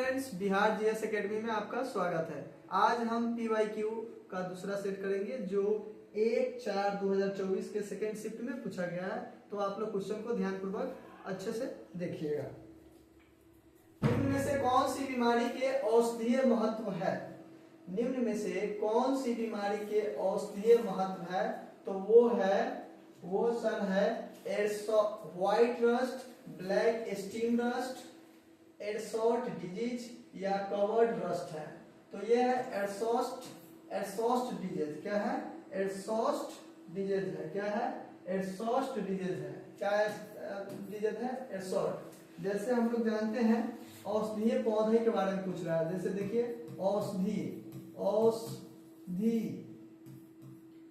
Friends, Bihar GS academy में आपका स्वागत है। आज हम PYQ का दूसरा सेट करेंगे जो 1/4/2024 के सेकेंड शिफ्ट में पूछा गया है। तो आप लोग क्वेश्चन को ध्यानपूर्वक अच्छे से देखिएगा। निम्न में से कौन सी बीमारी के औषधीय महत्व है? निम्न में से कौन सी बीमारी के औषधीय महत्व है? तो वो सर है white rust, black stem rust, एडसॉर्ट डिजीज या कवर्ड रस्ट है। तो ये है एडसॉस्ट डिजीज। क्या है? एडसॉस्ट डिजीज है। क्या है? एडसॉस्ट डिजीज है। क्या डिजीज है? एडसॉर्ट। जैसे हम लोग जानते हैं औषधीय पौधे के बारे में पूछ रहा है। जैसे देखिए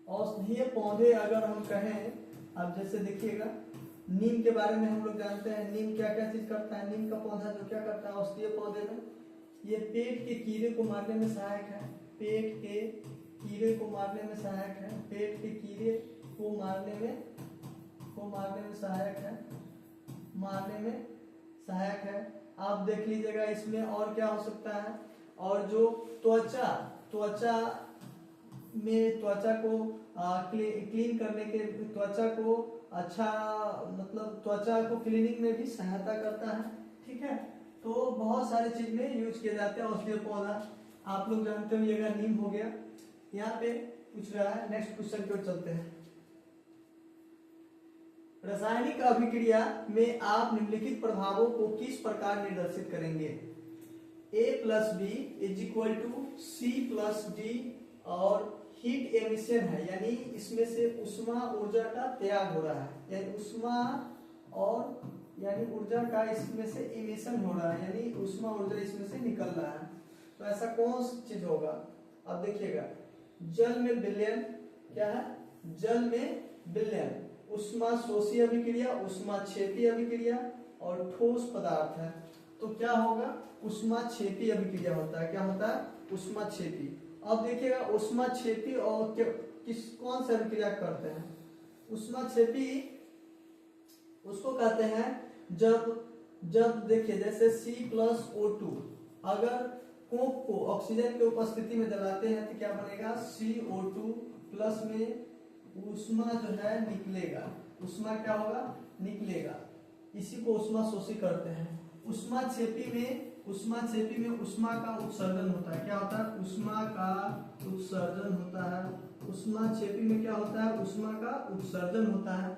औषधीय पौधे अगर हम कहें, अब जैसे देखिएगा नीम के बारे में हम लोग जानते हैं। नीम क्या क्या चीज करता है? नीम का पौधा जो क्या करता है औषधीय पौधे में, ये पेट के कीड़े को मारने में सहायक है। पेट के कीड़े को मारने में सहायक है। पेट के कीड़े को मारने में सहायक है। आप देख लीजिएगा इसमें और क्या हो सकता है। और जो त्वचा को क्लीन करने के, त्वचा को अच्छा मतलब त्वचा को क्लीनिंग में भी सहायता करता है। ठीक है, तो बहुत सारे चीज में यूज किए जाते हैं औषधीय पौधा। आप लोग जानते होंगे, नीम हो गया। यहाँ पे पूछ रहा है, नेक्स्ट क्वेश्चन की ओर चलते हैं। रासायनिक अभिक्रिया में आप निम्नलिखित प्रभावों को किस प्रकार निर्देशित करेंगे? A+B = C+D और हीट एमिशन है, यानी इसमें से उष्मा ऊर्जा का त्याग हो रहा है, यानी उष्मा यानी ऊर्जा का इसमें से इमिशन हो रहा है, यानी उष्मा ऊर्जा इसमें से निकल रहा है। तो ऐसा कौन सी चीज होगा? अब देखिएगा, जल में विलयन। क्या है? जल में विलयन, उष्मा शोषी अभिक्रिया, उष्मा क्षेपी अभिक्रिया और ठोस पदार्थ है। तो क्या होगा? उष्मा क्षेपी अभिक्रिया होता है। क्या होता है? उष्मा क्षेपी। अब देखिएगा उष्मा क्षेपी और कौन सा अभिक्रिया करते हैं? उष्मा क्षेपी उसको कहते हैं जब देखिए जैसे C+O2 अगर कोक को ऑक्सीजन की उपस्थिति में जलाते हैं तो क्या बनेगा? CO2 प्लस में उष्मा जो है निकलेगा। उष्मा क्या होगा? निकलेगा। इसी को उष्मा शोषी करते हैं। उष्मा क्षेपी में उष्मा का उत्सर्जन होता है। क्या होता है? उष्मा का उत्सर्जन होता है। उष्मा क्षेपी में क्या होता है? उष्मा का उत्सर्जन होता है।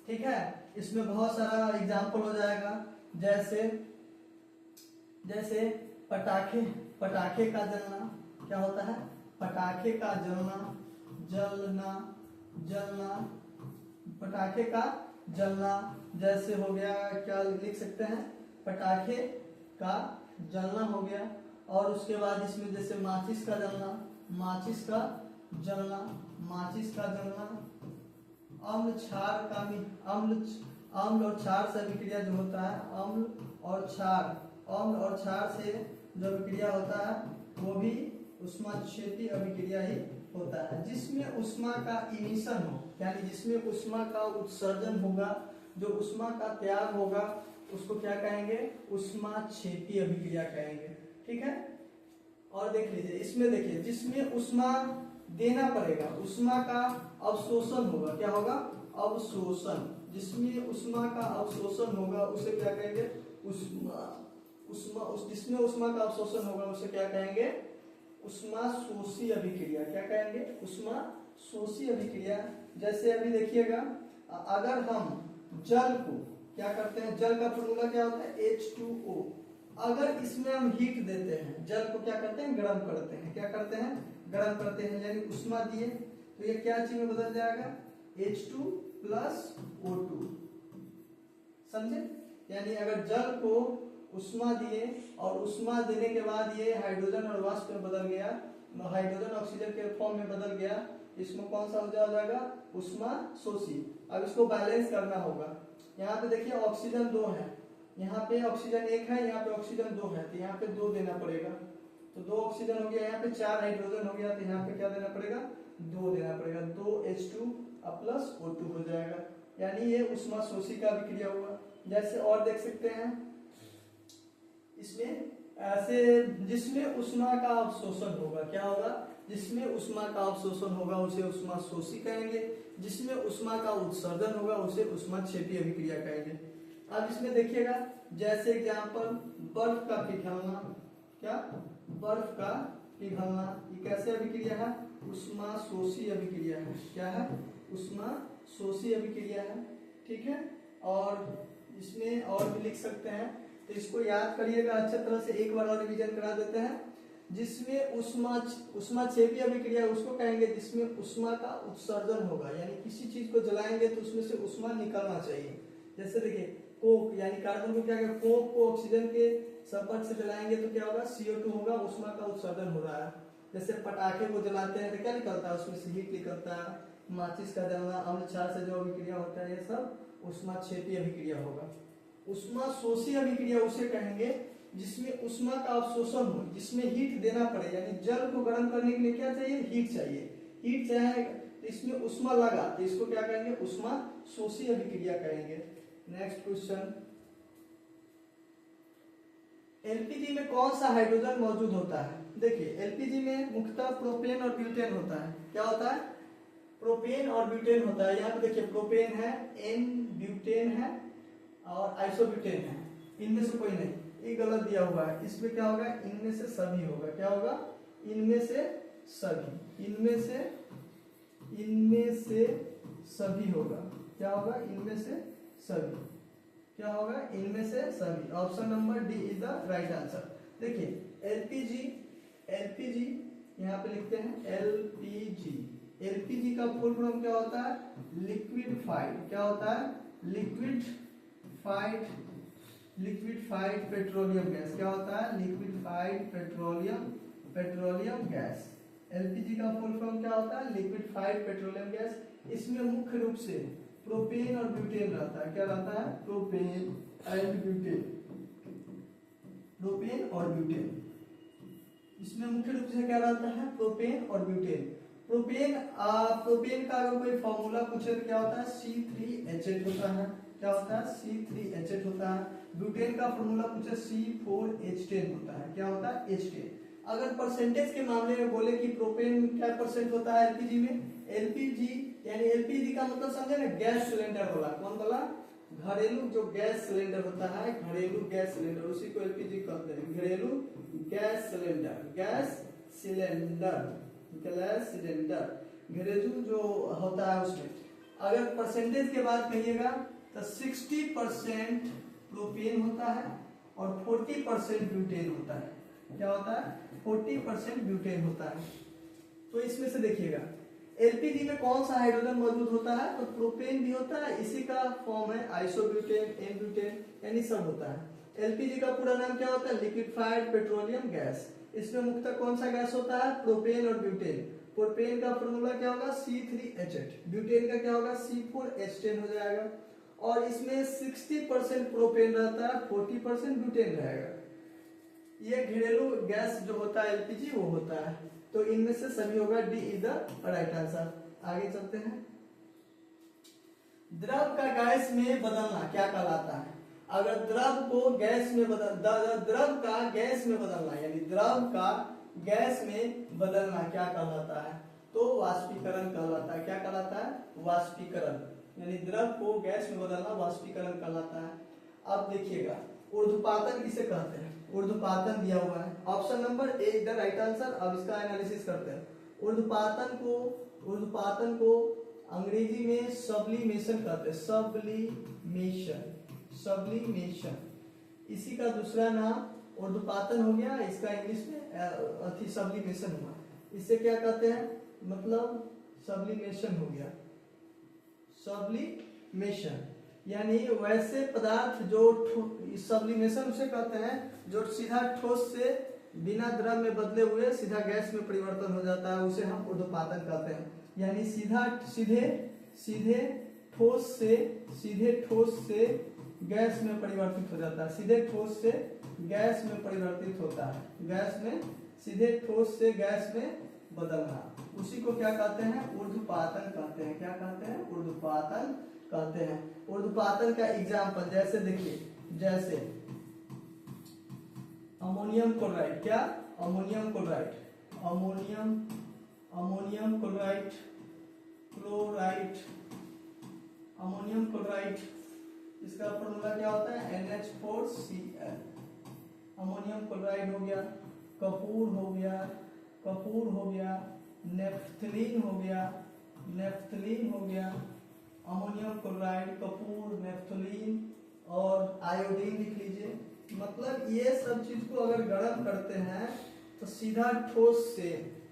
ठीक है, इसमें बहुत सारा एग्जाम्पल हो जाएगा। जैसे पटाखे का जलना। क्या होता है? पटाखे का पटाखे का जलना जैसे हो गया। क्या लिख सकते हैं? पटाखे का जलना हो गया। और उसके बाद इसमें जैसे माचिस का जलना। अम्ल और क्षार से अभिक्रिया जो होता है, अम्ल और क्षार से जो अभिक्रिया होता है वो भी उष्मा क्षेपी अभिक्रिया ही होता है। जिसमें उष्मा का इमिशन हो, यानी जिसमें उष्मा का उत्सर्जन होगा, जो उष्मा का त्याग होगा, उसको क्या कहेंगे? उष्मा क्षेपी अभिक्रिया कहेंगे। ठीक है, और देख लीजिए इसमें, देखिए जिसमें उष्मा देना पड़ेगा, उष्मा का अवशोषण होगा। क्या होगा? अवशोषण। जिसमें उष्मा का अवशोषण होगा उसे क्या कहेंगे? जिसमें उष्मा का अवशोषण होगा उसे क्या कहेंगे? उष्मा शोषी अभिक्रिया। क्या कहेंगे? उष्मा शोषी अभिक्रिया। जैसे अभी देखिएगा, अगर हम जल को क्या करते हैं, जल का फॉर्मूला क्या होता है? H2O। अगर इसमें हम हीट देते हैं, जल को क्या करते हैं? गर्म करते हैं। क्या करते हैं? गर्म करते हैं, यानी उष्मा दिए तो ये क्या चीज में बदल जाएगा? H2+O2। समझे? यानी अगर जल को उष्मा दिए और उष्मा देने के बाद ये हाइड्रोजन और वाष्प में बदल गया, हाइड्रोजन ऑक्सीजन के फॉर्म में बदल गया, इसमें कौन सा हो जाएगा? उष्मा शोषी। अब इसको बैलेंस करना होगा। यहाँ पे देखिए ऑक्सीजन 2 है, यहाँ पे ऑक्सीजन 1 है, यहाँ पे ऑक्सीजन 2 है, तो यहाँ पे 2 देना पड़ेगा। तो 2 ऑक्सीजन हो गया, यहाँ पे 4 हाइड्रोजन हो गया, तो यहाँ पे क्या देना पड़ेगा? 2 देना पड़ेगा। 2 H2+O2 हो जाएगा, यानी ये उष्मा शोषी का अभिक्रिया हुआ। जैसे और देख सकते हैं इसमें ऐसे जिसमें ऊष्मा का अवशोषण होगा, क्या होगा, जिसमें ऊष्मा का अवशोषण होगा उसे ऊष्माशोषी कहेंगे, जिसमें ऊष्मा का उत्सर्जन होगा उसे ऊष्माक्षेपी अभिक्रिया कहेंगे। अब इसमें देखिएगा, जैसे एग्जांपल बर्फ का पिघलना, क्या, बर्फ का पिघलना, ये कैसे अभिक्रिया है, ऊष्माशोषी अभिक्रिया है, क्या है, ऊष्माशोषी अभिक्रिया है, ठीक है। और इसमें और भी लिख सकते हैं, तो इसको याद करिएगा अच्छे तरह से, एक बार और रिवीजन करा देते हैं। जिसमें ऊष्माक्षेपी अभिक्रिया उसको कहेंगे जिसमें ऊष्मा का उत्सर्जन होगा, यानी किसी चीज को जलाएंगे तो उसमें से ऊष्मा निकलना चाहिए। जैसे देखिए कोक, यानी कार्बन को क्या कहेंगे, कोक को ऑक्सीजन के संपर्क से जलाएंगे तो क्या होगा, CO2 होगा, ऊष्मा का उत्सर्जन हो रहा है। जैसे पटाखे को जलाते हैं तो क्या निकलता है, उसमें से हीट निकलता है। माचिस का जलना, अम्ल क्षार से जो अभिक्रिया होता है, ये सब ऊष्माक्षेपी अभिक्रिया होगा। ऊष्माशोषी अभिक्रिया उसे कहेंगे जिसमें ऊष्मा का अवशोषण हो, जिसमें हीट देना पड़े, यानी जल को गर्म करने के लिए क्या चाहिए, हीट चाहिए। हीट चाहिए तो इसमें ऊष्मा लगा तो इसको क्या कहेंगे, ऊष्माशोषी अभिक्रिया कहेंगे। नेक्स्ट क्वेश्चन, एलपीजी में कौन सा हाइड्रोजन मौजूद होता है। देखिए एलपीजी में मुख्यतः प्रोपेन और ब्यूटेन होता है। क्या होता है, प्रोपेन और ब्यूटेन होता है। यहाँ पे देखिए प्रोपेन है, एन ब्यूटेन है और आइसोब्यूटेन है। इनमें से कोई नहीं, ये गलत दिया हुआ है। इसमें क्या होगा, इनमें से सभी होगा। क्या होगा, इनमें से सभी, इनमें से सभी होगा। क्या होगा, इनमें से सभी, क्या होगा, इनमें से सभी। Option number D is the right answer. देखिए एलपीजी यहाँ पे लिखते हैं एलपीजी। एलपीजी का फुल फॉर्म क्या होता है, लिक्विडिफाइड, क्या होता है, लिक्विडिफाइड पेट्रोलियम गैस। क्या होता है, लिक्विडिफाइड पेट्रोलियम गैस। एलपीजी का फुल फॉर्म क्या होता है, लिक्विडिफाइड पेट्रोलियम गैस। इसमें मुख्य रूप से प्रोपेन और ब्यूटेन रहता है। क्या रहता है, प्रोपेन एंड ब्यूटेन, प्रोपेन और ब्यूटेन। इसमें मुख्य रूप से क्या रहता है, प्रोपेन और ब्यूटेन। प्रोपेन का अगर कोई फॉर्मूला पूछे तो क्या होता है, C3H8 होता है। क्या होता है, C3H8 होता है। ब्यूटेन का फॉर्मूला पूछे C4H10 होता है। क्या होता है, H10। अगर परसेंटेज के मामले में बोले कि प्रोपेन क्या परसेंट होता है एलपीजी में, एलपीजी यानी एलपीजी का मतलब समझे ना, गैस सिलेंडर वाला। कौन वाला, घरेलू जो गैस सिलेंडर होता है, घरेलू गैस सिलेंडर, उसी को एलपीजी कहते हैं, घरेलू गैस सिलेंडर। घरेलू जो होता है उसमें अगर परसेंटेज के बाद कहिएगा तो 60% प्रोपेन होता है और 40% ब्यूटेन होता है। क्या होता है, 40% ब्यूटेन होता है। तो इसमें से देखिएगा एलपीजी में कौन सा हाइड्रोजन मौजूद होता है, तो प्रोपेन भी होता है, इसी का फॉर्म है आइसोब्यूटेन, एन ब्यूटेन, यानी सब होता है। एलपीजी का पूरा नाम क्या होता है, लिक्विफाइड पेट्रोलियम गैस। इसमें मुख्यतः कौन सा गैस होता है, प्रोपेन और ब्यूटेन। प्रोपेन का फॉर्मूला क्या होगा, C3H8। ब्यूटेन का क्या होगा, C4H10 हो जाएगा। और इसमें 60% प्रोपेन रहता है, 40% ब्यूटेन रहेगा। ये घरेलू गैस जो होता है एलपीजी वो होता है। तो इनमें से सभी होगा, D is the right answer. आगे चलते हैं। द्रव का गैस में बदलना क्या कहलाता है। अगर द्रव को गैस में द्रव का गैस में बदलना, यानी द्रव का गैस में बदलना क्या कहलाता है, तो वाष्पीकरण कहलाता है। क्या कहलाता है, वाष्पीकरण, यानी द्रव को गैस में बदलना वाष्पीकरण कहलाता है। अब देखिएगा ऊर्ध्वपातन किसे कहते हैं, ऊर्ध्वपातन दिया हुआ है। Option number A is the right answer. अब इसका एनालिसिस करते हैं। ऊर्ध्वपातन को अंग्रेजी में सब्लिमेशन कहते हैं, सब्लिमेशन। इसी का दूसरा नाम ऊर्ध्वपातन हो गया, इसका इंग्लिश में सब्लिमेशन हुआ। इसे क्या कहते हैं, मतलब सब्लिमेशन हो गया, सब्लिमेशन। यानी वैसे पदार्थ जो सब्लिमेशन उसे कहते हैं जो सीधा ठोस से बिना द्रव में बदले हुए सीधा गैस में परिवर्तन हो जाता है, उसे हम ऊर्ध्वपातन कहते हैं। यानी सीधे ठोस से गैस में परिवर्तित हो जाता है, सीधे ठोस से गैस में परिवर्तित होता है, गैस में सीधे ठोस से गैस में बदलना, उसी को क्या कहते हैं, ऊर्ध्वपातन कहते हैं। क्या कहते हैं, ऊर्ध्वपातन कहते हैं। ऊर्ध्वपातन का एग्जाम्पल जैसे देखिए, जैसे अमोनियम क्लोराइड, क्या ammonium chloride, ammonium ammonium chloride chloride ammonium chloride, इसका फॉर्मूला क्या होता है NH4Cl। अमोनियम क्लोराइड हो गया, कपूर हो गया, कपूर हो गया, नेफ्थलीन हो गया, नेफ्थलीन हो गया, अमोनियम क्लोराइड, कपूर, नेफ्थलीन और आयोडीन लिख लीजिए। मतलब ये सब चीज को अगर गर्म करते हैं तो सीधा ठोस से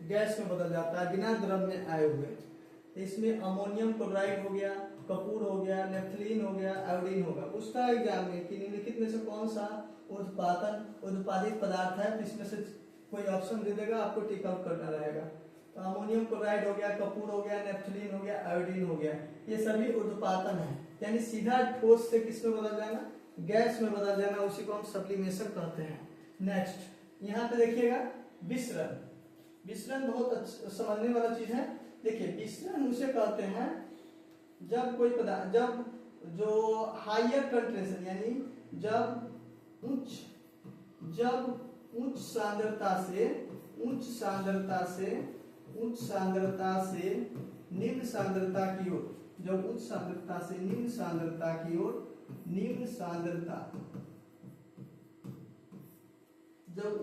गैस में बदल जाता है बिना द्रव में आए हुए। तो इसमें अमोनियम क्लोराइड हो गया, कपूर हो गया, नेफ्थलीन हो गया, आयोडीन होगा। उसका एग्जाम में कि निम्नलिखित में से कौन सा उत्पादित पदार्थ है, तो इसमें से कोई ऑप्शन दे देगा, आपको टिक आउट करना रहेगा। तो अमोनियम क्लोराइड हो गया, कपूर हो गया, नेफ्थलीन हो गया, आयोडीन हो गया, ये सभी ऊर्ध्वपातन है, यानी सीधा ठोस से किस में बदल जाना, गैस में बदल जाना, उसी को हम सब्लिमेशन कहते हैं। नेक्स्ट यहाँ पे देखिएगा विसरण। विसरण बहुत समझने वाला चीज है। देखिए विसरण उसे कहते हैं जब कोई पदार्थ, जब जो हायर कंसंट्रेशन यानी जब उच्च सांद्रता से निम्न सांद्रता की ओर, जब उच्च सांद्रता से निम्न सांद्रता की ओर, जब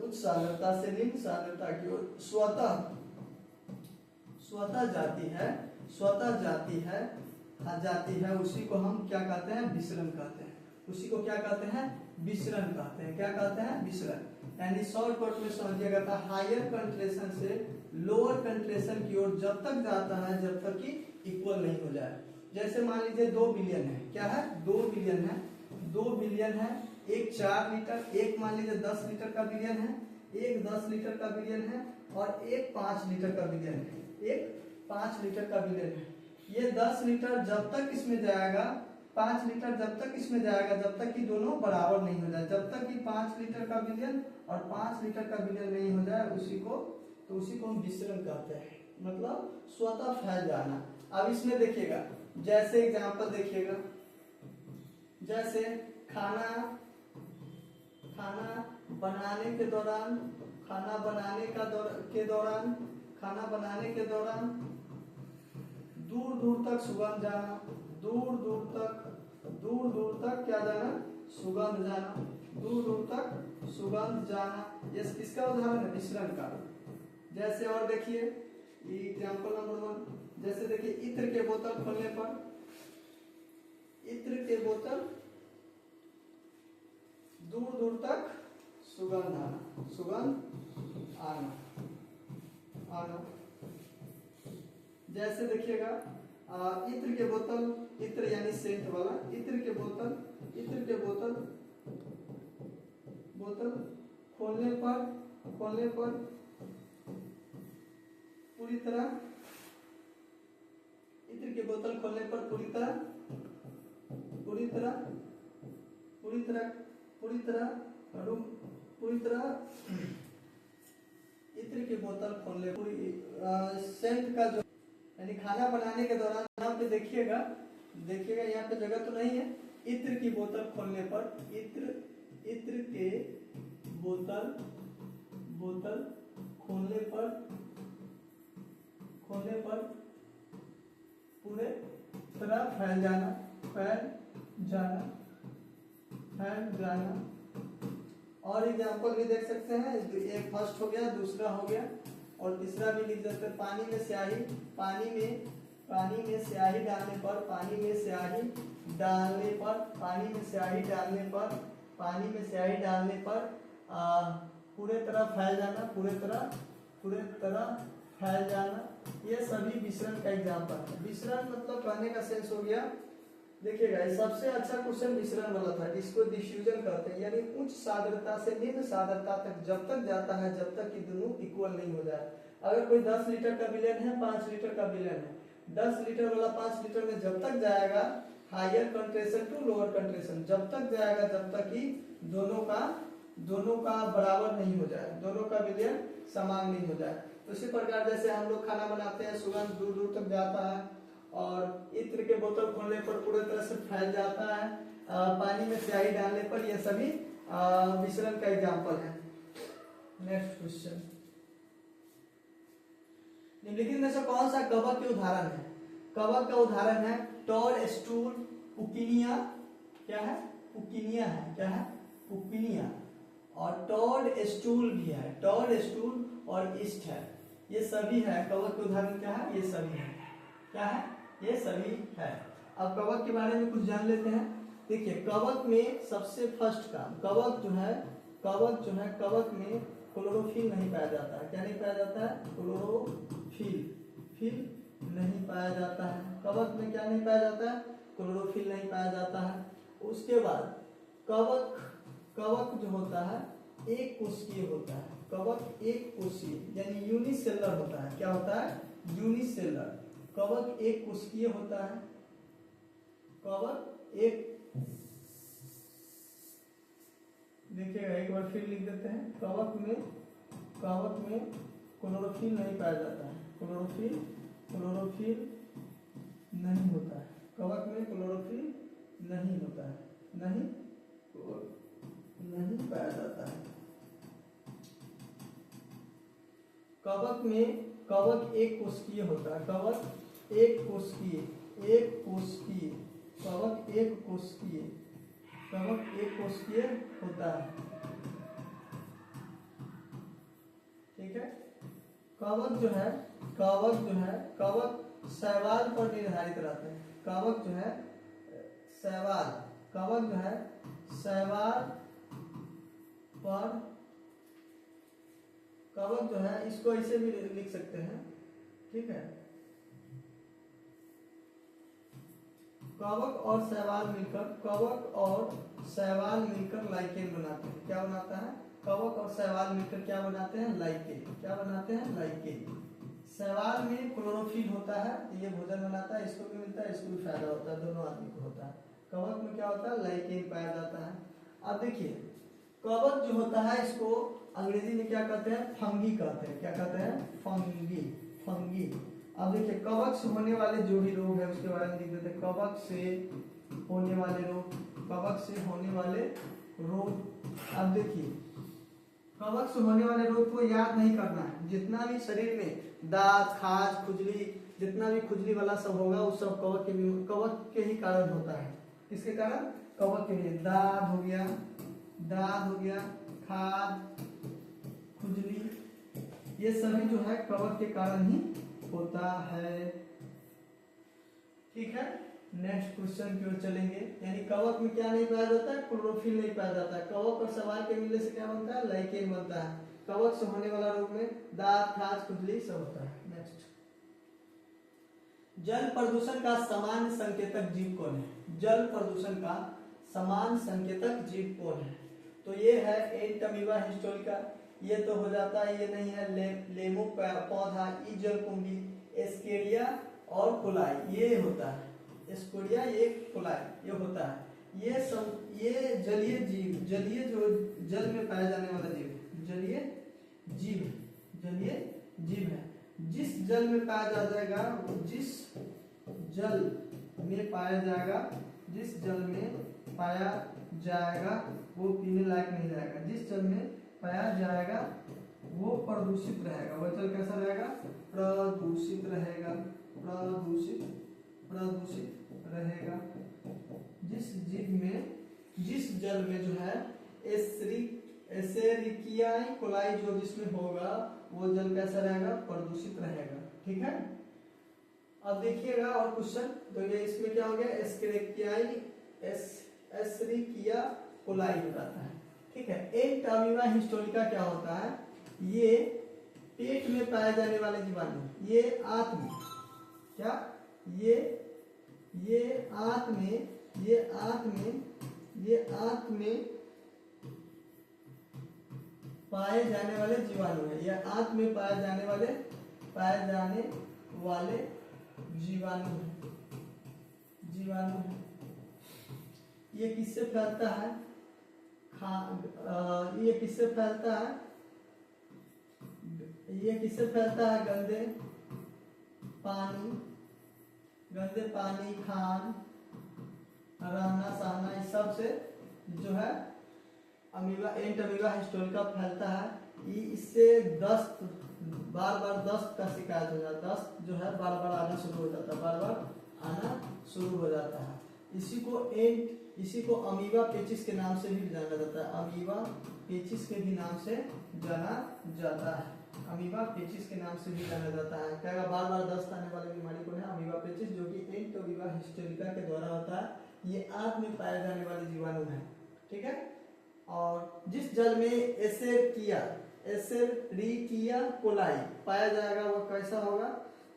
उच्च सांद्रता से निम्न सांद्रता की ओर स्वतः जाती है, उसी को हम क्या कहते हैं, विसरण कहते हैं। उसी को क्या कहते हैं, विसरण कहते हैं। क्या कहते हैं, विसरण। यानी शॉर्टकट में समझिएगा था, हायर कंसंट्रेशन से लोअर कंसंट्रेशन की ओर जब तक जाता है जब तक कि इक्वल नहीं हो जाए। जैसे मान लीजिए 2 बिलियन है, क्या है 2 बिलियन है, 2 बिलियन है, एक 4 लीटर, एक मान लीजिए 10 लीटर का बिलियन है, एक 10 लीटर का बिलियन है और एक 5 लीटर का बिलियन है, एक 5 लीटर का बिलियन है। ये 10 लीटर जब तक इसमें जाएगा, 5 लीटर जब तक इसमें जाएगा, जब तक कि दोनों बराबर नहीं हो जाए, जब तक कि 5 लीटर का बिलियन और 5 लीटर का बिलियन नहीं हो जाए, उसी को हम विसरण कहते हैं, मतलब स्वतः फैल जाना। अब इसमें देखिएगा, जैसे एग्जांपल देखिएगा, जैसे खाना बनाने के दौरान दूर दूर तक सुगंध जाना, दूर दूर तक क्या जाना, सुगंध जाना, दूर दूर तक सुगंध जाना। ये किसका उदाहरण है, मिश्रण का। जैसे और देखिए एग्जांपल नंबर 1, जैसे देखिए इत्र के बोतल खोलने पर, इत्र के बोतल दूर दूर तक सुगंध आना। जैसे देखिएगा इत्र के बोतल, इत्र यानी सेंट वाला, इत्र के बोतल खोलने पर पूरी तरह, इत्र के बोतल खोलने पर पूरी तरह इत्र की बोतल खोलने पूरी सेंट का जो, यानी खाना बनाने के दौरान, यहाँ पे देखिएगा यहाँ पे जगह तो नहीं है, इत्र की बोतल खोलने पर, इत्र के बोतल खोलने पर पूरे तरह फैल जाना। और एग्जांपल भी देख सकते हैं, एक फर्स्ट हो गया, दूसरा हो गया और तीसरा भी लिख सकते हैं। पानी में स्याही डालने पर पूरे तरह फैल जाना। ये सभी विसरण का एग्जांपल है। विसरण मतलब कहने का सेंस हो गया, देखिएगा सबसे अच्छा क्वेश्चन विसरण वाला था, जिसको डिफ्यूजन कहते हैं, यानी उच्च सांद्रता से निम्न सांद्रता तक जब तक जाता है जब तक कि दोनों इक्वल नहीं हो जाए। अगर कोई 10 लीटर का विलयन है, 5 लीटर का विलयन है, 10 लीटर वाला 5 लीटर में जब तक जाएगा higher concentration to lower concentration, जब तक जाएगा जब तक कि दोनों का बराबर नहीं हो जाए, दोनों का विलयन समान नहीं हो जाए। तो इसी प्रकार जैसे हम लोग खाना बनाते हैं, सुगंध दूर दूर तक जाता है और इत्र के बोतल खोलने पर पूरे तरह से फैल जाता है, पानी में स्याही डालने पर, यह सभी विसरण का एग्जाम्पल है। नेक्स्ट क्वेश्चन, निम्नलिखित में से कौन सा कवक के उदाहरण है? कवक का उदाहरण है टॉड स्टूल, पुकिनिया, क्या है? पुकिनिया है, क्या है? पुकिनिया। और टॉड स्टूल भी है, टॉड स्टूल और ईस्ट है, ये सभी है। कवक के उदाहरण क्या है? ये सभी है, क्या है? ये सभी है। अब कवक के बारे में कुछ जान लेते हैं। देखिए कवक में सबसे फर्स्ट काम, कवक जो है कवक में क्लोरोफिल नहीं पाया जाता है। क्या नहीं पाया जाता है? फिल नहीं पाया जाता है। कवक में क्या नहीं पाया जाता है? क्लोरोफिल नहीं पाया जाता है। उसके बाद कवक जो होता है एक कोशिकीय होता है। कवक एक कोशिकीय यानी यूनिसेलर होता है। क्या होता है? यूनिसेलर। कवक एक कोशिकीय होता है। कवक एक, देखिएगा एक बार फिर लिख देते हैं। कवक में क्लोरोफिल नहीं पाया जाता है। क्लोरोफिल नहीं होता है। कवक में क्लोरोफिल नहीं होता है, नहीं पाया जाता है। कवक एक कोशिकीय होता है। कवक एक कोशिकीय होता है। ठीक है। कवक जो है शैवाल पर निर्धारित रहते हैं। कवक जो है शैवाल पर, कवक जो है इसको ऐसे भी लिख सकते हैं। ठीक है। कवक और शैवाल मिलकर लाइकेन बनाते हैं। क्या बनाता है? कवक और शैवाल मिलकर क्या बनाते हैं? लाइकेन। क्या बनाते हैं? लाइकेन। शैवाल में क्लोरोफिल होता है, ये भोजन बनाता है, इसको भी मिलता है, इसको भी फायदा होता है, दोनों आदमी को होता है। कवक में क्या होता है? लाइकेन पाया जाता है। अब देखिए कवक जो होता है इसको अंग्रेजी में क्या कहते हैं? फंगी कहते हैं। क्या कहते हैं? फंगी। अब देखिए कवक से होने वाले जो भी रोग है उसके बारे में लिख देते हैं। कवक से होने वाले रोग। अब देखिए कवक से होने वाले रोग को याद नहीं करना है। जितना भी शरीर में दांत, खाज, खुजली, जितना भी खुजली वाला सब होगा वो सब कवक के ही कारण होता है। किसके कारण? कवक के लिए। दांत हो गया, खाज, खुजली, ये सभी जो है कवक के कारण ही होता है। ठीक है। नेक्स्ट क्वेश्चन की ओर चलेंगे। यानी कवक में क्या नहीं पाया जाता है? क्लोरोफिल नहीं पाया जाता है। कवक और शैवाल के मिलने से क्या बनता है? लाइकेन बनता है। कवक से होने वाला रोग में दांत, खाज, खुजली सब होता है। नेक्स्ट, जल प्रदूषण का सामान्य संकेतक जीव कौन है? जल प्रदूषण का सामान्य संकेतक जीव कौन है? तो ये है एंटमीबा हिस्टोरिका। ये तो हो जाता है, ये नहीं है लेमु पौधा, जलकुंभी, एस्केरिया और कोलाई, ये होता है। एस्केरिया, ये कोलाई, ये होता है। ये जलीय जीव, जो जल में पाया जाने वाला जीव, जलीय जीव है। जिस जल में पाया जाएगा वो पीने लायक नहीं रहेगा। जिस जल में पाया जाएगा वो प्रदूषित रहेगा। वह जल कैसा रहेगा? प्रदूषित रहेगा। जिस जल में जो है एसेरिकिया कोलाई जो जिसमें होगा वो जल कैसा रहेगा? प्रदूषित रहेगा। ठीक है। अब देखिएगा और क्वेश्चन, तो ये इसमें क्या हो गया? एस्चेरिचिया कोलाई हो जाता है। ठीक है। एंटमीबा हिस्टोरिका क्या होता है? ये पेट में पाए जाने वाले जीवाणु, ये आंत में पाए जाने वाले जीवाणु है। यह आंत में पाए जाने वाले जीवाणु है। ये किससे फैलता है? ये किससे फैलता है? गंदे पानी, खान, रहना सहना, इस सब से जो है एंटमीबा हिस्टोरिका फैलता है। इससे दस्त, बार बार दस्त का शिकायत हो जाता है, दस्त जो है बार बार आना शुरू हो जाता है, बार बार आना शुरू हो जाता है। इसी को अमीबा पेचिस के नाम से भी जाना जाता है, अमीबा पेचिस के भी नाम से जाना जाता है, अमीबा पेचिस के नाम से भी जाना जाता है। क्या बार बार दस्त आने वाली बीमारी को है अमीबा पेचिस, जो कि एंटोमीबा हिस्टेरिका के द्वारा होता है। ये आंत में पाए जाने वाले जीवाणु है, ठीक है। और जिस जल में एसेरिकिया कोलाई पाया जाएगा वो कैसा होगा,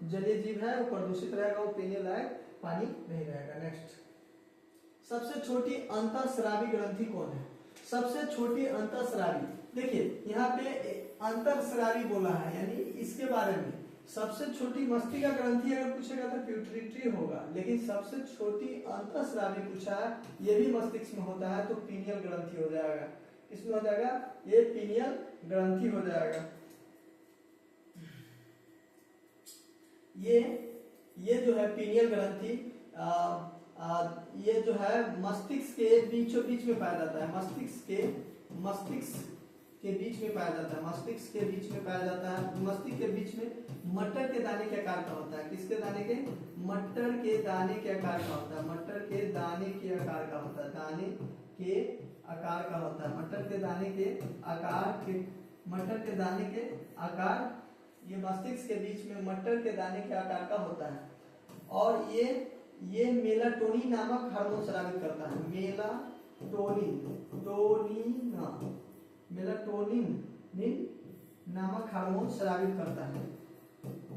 जलीय जीव है, वो प्रदूषित रहेगा, वो पीने लायक पानी नहीं रहेगा। नेक्स्ट, सबसे छोटी अंतःस्रावी ग्रंथि कौन है? सबसे छोटी अंतःस्रावी, देखिए यहाँ पे अंतःस्रावी बोला है, यानी इसके बारे में सबसे छोटी मस्तिष्क ग्रंथि अगर पूछेगा तो प्यूटरिटरी होगा, लेकिन सबसे छोटी अंतःस्रावी पूछा है, ये भी मस्तिष्क में होता है, तो पीनियल ग्रंथि हो जाएगा। इसमें हो जाएगा, ये पीनियल ग्रंथि हो जाएगा। ये जो है पीनियल ग्रंथि ये जो है मस्तिष्क के बीचों बीच में पाया जाता है, मस्तिष्क के बीच में पाया जाता है, मस्तिष्क के बीच में पाया जाता है। मस्तिष्क के बीच में मटर के दाने के आकार का होता है, किसके दाने के? मटर के दाने के आकार का होता है, मटर के दाने के आकार का होता है, दाने के आकार का होता है, मटर के दाने के आकार के, मटर के दाने के आकार, ये मस्तिष्क के बीच में मटर के दाने के आकार का होता है। और ये मेलाटोनिन नामक हार्मोन स्रावित करता है, मेलाटोनिन नामक हार्मोन स्रावित करता है,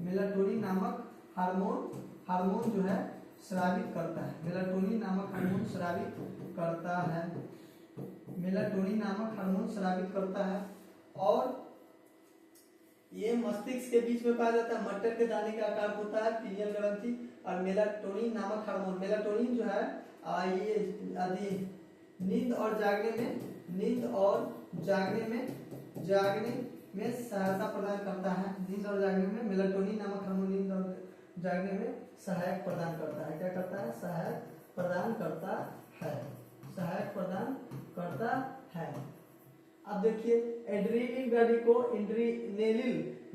मेलाटोनिन नामक हार्मोन जो है स्रावित करता है, मेलाटोनिन नामक हार्मोन स्रावित करता है, मेलाटोनिन नामक हार्मोन स्रावित करता है। और ये मस्तिष्क के बीच में पाया जाता है, मटर के दाने का आकार होता है, पीनियल ग्रंथि। और मेलाटोनिन नामक हार्मोन, मेलाटोनिन जो है ये आदि नींद और जागने में सहायता प्रदान करता है, नींद और जागने में मेलाटोनिन नामक हार्मोन नींद और जागने में सहायक प्रदान करता है। क्या करता है? सहायक प्रदान करता है, सहायक प्रदान करता है। अब देखिए, एड्रेनलिन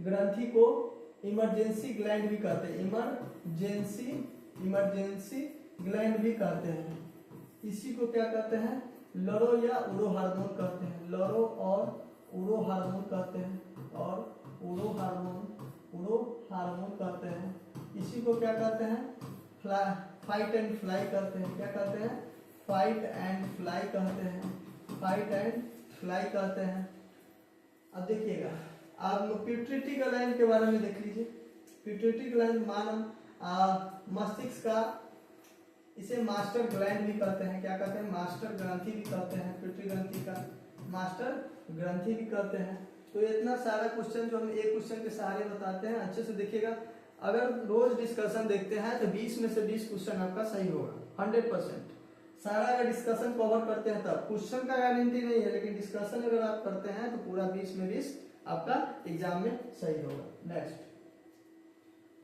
ग्रंथि को इमरजेंसी ग्लैंड भी कहते हैं, इमरजेंसी ग्लैंड भी कहते हैं। इसी को क्या कहते हैं? लरो या उरो हार्मोन कहते हैं, लरो और उरो हार्मोन कहते हैं, और उरो हार्मोन कहते हैं। इसी को क्या कहते हैं? फाइट एंड फ्लाई कहते हैं। क्या कहते हैं? फाइट एंड फ्लाई कहते हैं, फाइट एंड फ्लाई कहते हैं। अब देखिएगा, आप पिट्यूटरी ग्लैंड के बारे में देख लीजिए। पिट्यूटरी ग्लैंड मानव मस्तिष्क का, इसे मास्टर ग्लैंड भी कहते हैं। क्या कहते हैं? मास्टर ग्रंथि भी कहते हैं, पिट्यूटरी ग्रंथि का मास्टर ग्रंथि भी कहते हैं। तो इतना सारा क्वेश्चन जो हम एक क्वेश्चन के सहारे बताते हैं, अच्छे से देखिएगा। अगर रोज डिस्कशन देखते हैं तो 20 में से 20 क्वेश्चन आपका सही होगा, 100%। सारा अगर डिस्कशन कवर करते हैं तब, क्वेश्चन का गारंटी नहीं है, लेकिन डिस्कशन अगर आप करते हैं तो पूरा 20 में 20 आपका एग्जाम में सही होगा। नेक्स्ट,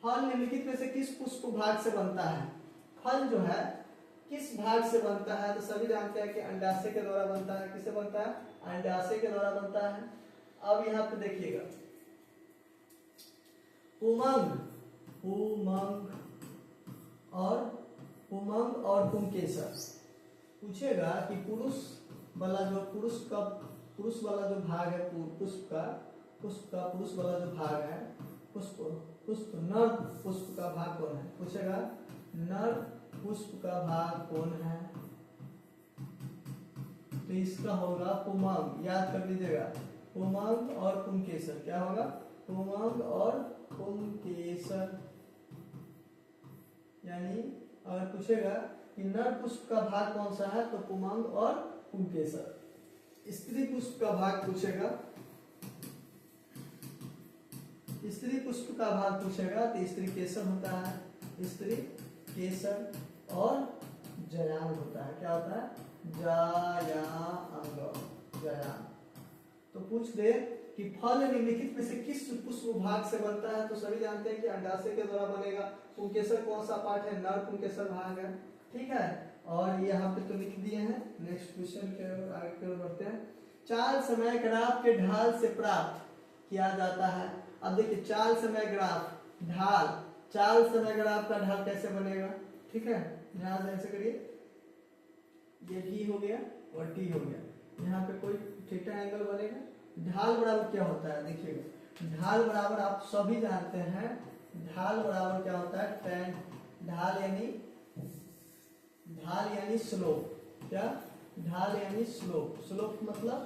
फल निम्नलिखित में से किस पुष्प भाग से बनता है? फल जो है किस भाग से बनता है? तो सभी जानते हैं कि अंडाशय के द्वारा बनता है। किससे बनता है? अंडाशय के द्वारा बनता है। अब यहाँ पे देखिएगा, उमंग और पुंकेसर पूछेगा कि पुरुष वाला जो भाग है पुष्प वाला जो भाग है, पुष्प नर पुष्प का भाग कौन है? पूछेगा नर पुष्प का भाग कौन है? तो इसका होगा पुमंग। याद कर लीजिएगा, पुमंग और पुंकेसर। क्या होगा? पुमंग और पुंकेसर। यानी अगर पूछेगा कि नर पुष्प का भाग कौन सा है, तो पुमंग और पुंकेसर। स्त्री पुष्प का भाग पूछेगा, स्त्री पुष्प का भाग पूछेगा तो स्त्री केसर होता है, स्त्री केसर और जयान होता है। क्या होता है? जयान। तो पूछ दे कि फल निम्नलिखित में से किस पुष्प भाग से बनता है? तो सभी जानते हैं कि अंडाशय के द्वारा बनेगा। पुंकेसर कौन सा पार्ट है? नर पुंकेसर भाग है, ठीक है। और यहाँ पे तो लिख दिए हैं। नेक्स्ट क्वेश्चन के आगे की ओर बढ़ते हैं। चाल समय ग्राफ के ढाल से प्राप्त किया जाता है। अब देखिए चाल समय ग्राफ ढाल, चाल समय ग्राफ का ढाल कैसे बनेगा, ठीक है, ध्यान से ऐसे करिए, ये भी हो गया और टी हो गया, यहाँ पे कोई थीटा एंगल बनेगा। ढाल बराबर क्या होता है, देखिएगा ढाल बराबर आप सभी जानते हैं, ढाल बराबर क्या होता है tan, ढाल यानी स्लोप, क्या ढाल यानी स्लोप, स्लोप मतलब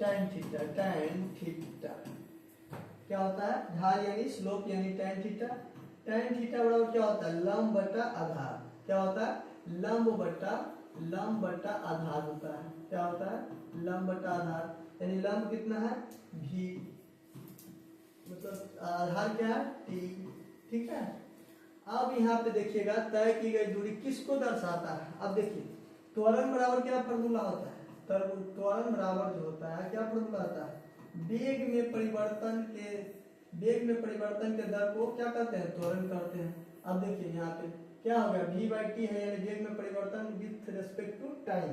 tan थीटा, tan थीटा क्या होता है, ढाल यानी स्लोप यानी tan थीटा, tan थीटा बराबर क्या होता है लंब बटा आधार, क्या होता है लंब बटा आधार होता है, क्या होता है लंब बटा आधार, यानी लंब कितना है v, मतलब आधार क्या है t, ठीक है। अब यहाँ पे देखिएगा तय की गई दूरी किसको दर्शाता है, अब देखिए त्वरण बराबर क्या फॉर्मूला होता है, त्वरण बराबर जो होता है क्या फॉर्मूला होता है, वेग में परिवर्तन के दर को क्या कहते हैं त्वरण कहते हैं। अब देखिए यहाँ पे क्या हो गया v बाई टी है, यानी वेग में परिवर्तन विथ रेस्पेक्ट टू टाइम,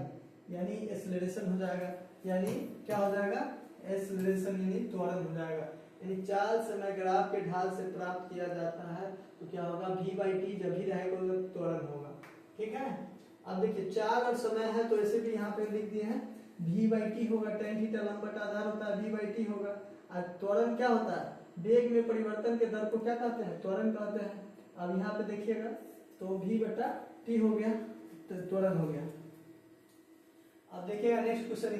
यानी एक्सेलरेशन हो जाएगा, यानी क्या हो जाएगा एक्सेलरेशन यानी त्वरण हो जाएगा, यानी चाल समय ग्राफ के ढाल से प्राप्त किया जाता है, तो क्या होगा v बाई टी जब भी रहेगा तो त्वरण होगा, ठीक है। अब देखिए चाल और समय है तो ऐसे भी यहाँ पे लिख दिए हैं v बाई टी होगा, tan थीटा लंब बटा आधार होता है v बाई टी होगा, और त्वरण क्या होता है वेग में परिवर्तन के दर को क्या कहते हैं त्वरण कहते हैं। अब यहाँ पे देखिएगा तो v बटा टी हो गया तो त्वरण हो गया। अब देखिएगा नेक्स्ट क्वेश्चन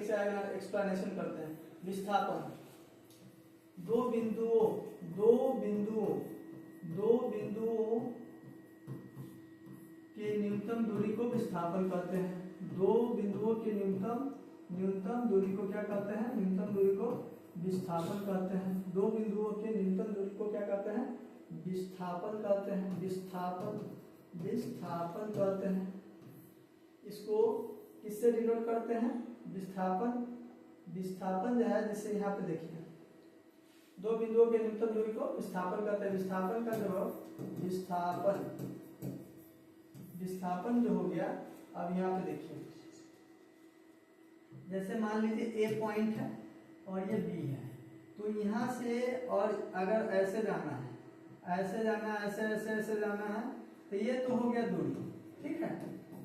एक्सप्लेनेशन करते हैं, विस्थापन, दो बिंदुओं के न्यूनतम दूरी को विस्थापन कहते हैं, दो बिंदुओं के न्यूनतम दूरी को क्या कहते हैं, न्यूनतम दूरी को विस्थापन कहते हैं, दो बिंदुओं के न्यूनतम दूरी को क्या कहते हैं विस्थापन कहते हैं, विस्थापन कहते हैं। इसको किससे डिनोट करते हैं विस्थापन जो है, जैसे यहाँ पे देखिए दो बिंदुओं के न्यूनतम दूरी को विस्थापन कहते हैं, विस्थापन का जो विस्थापन जो हो गया। अब यहाँ पे देखिए जैसे मान लीजिए ए पॉइंट है और ये बी है, तो यहाँ से और अगर ऐसे जाना है ऐसे जाना है तो ये तो हो गया दूरी, ठीक है,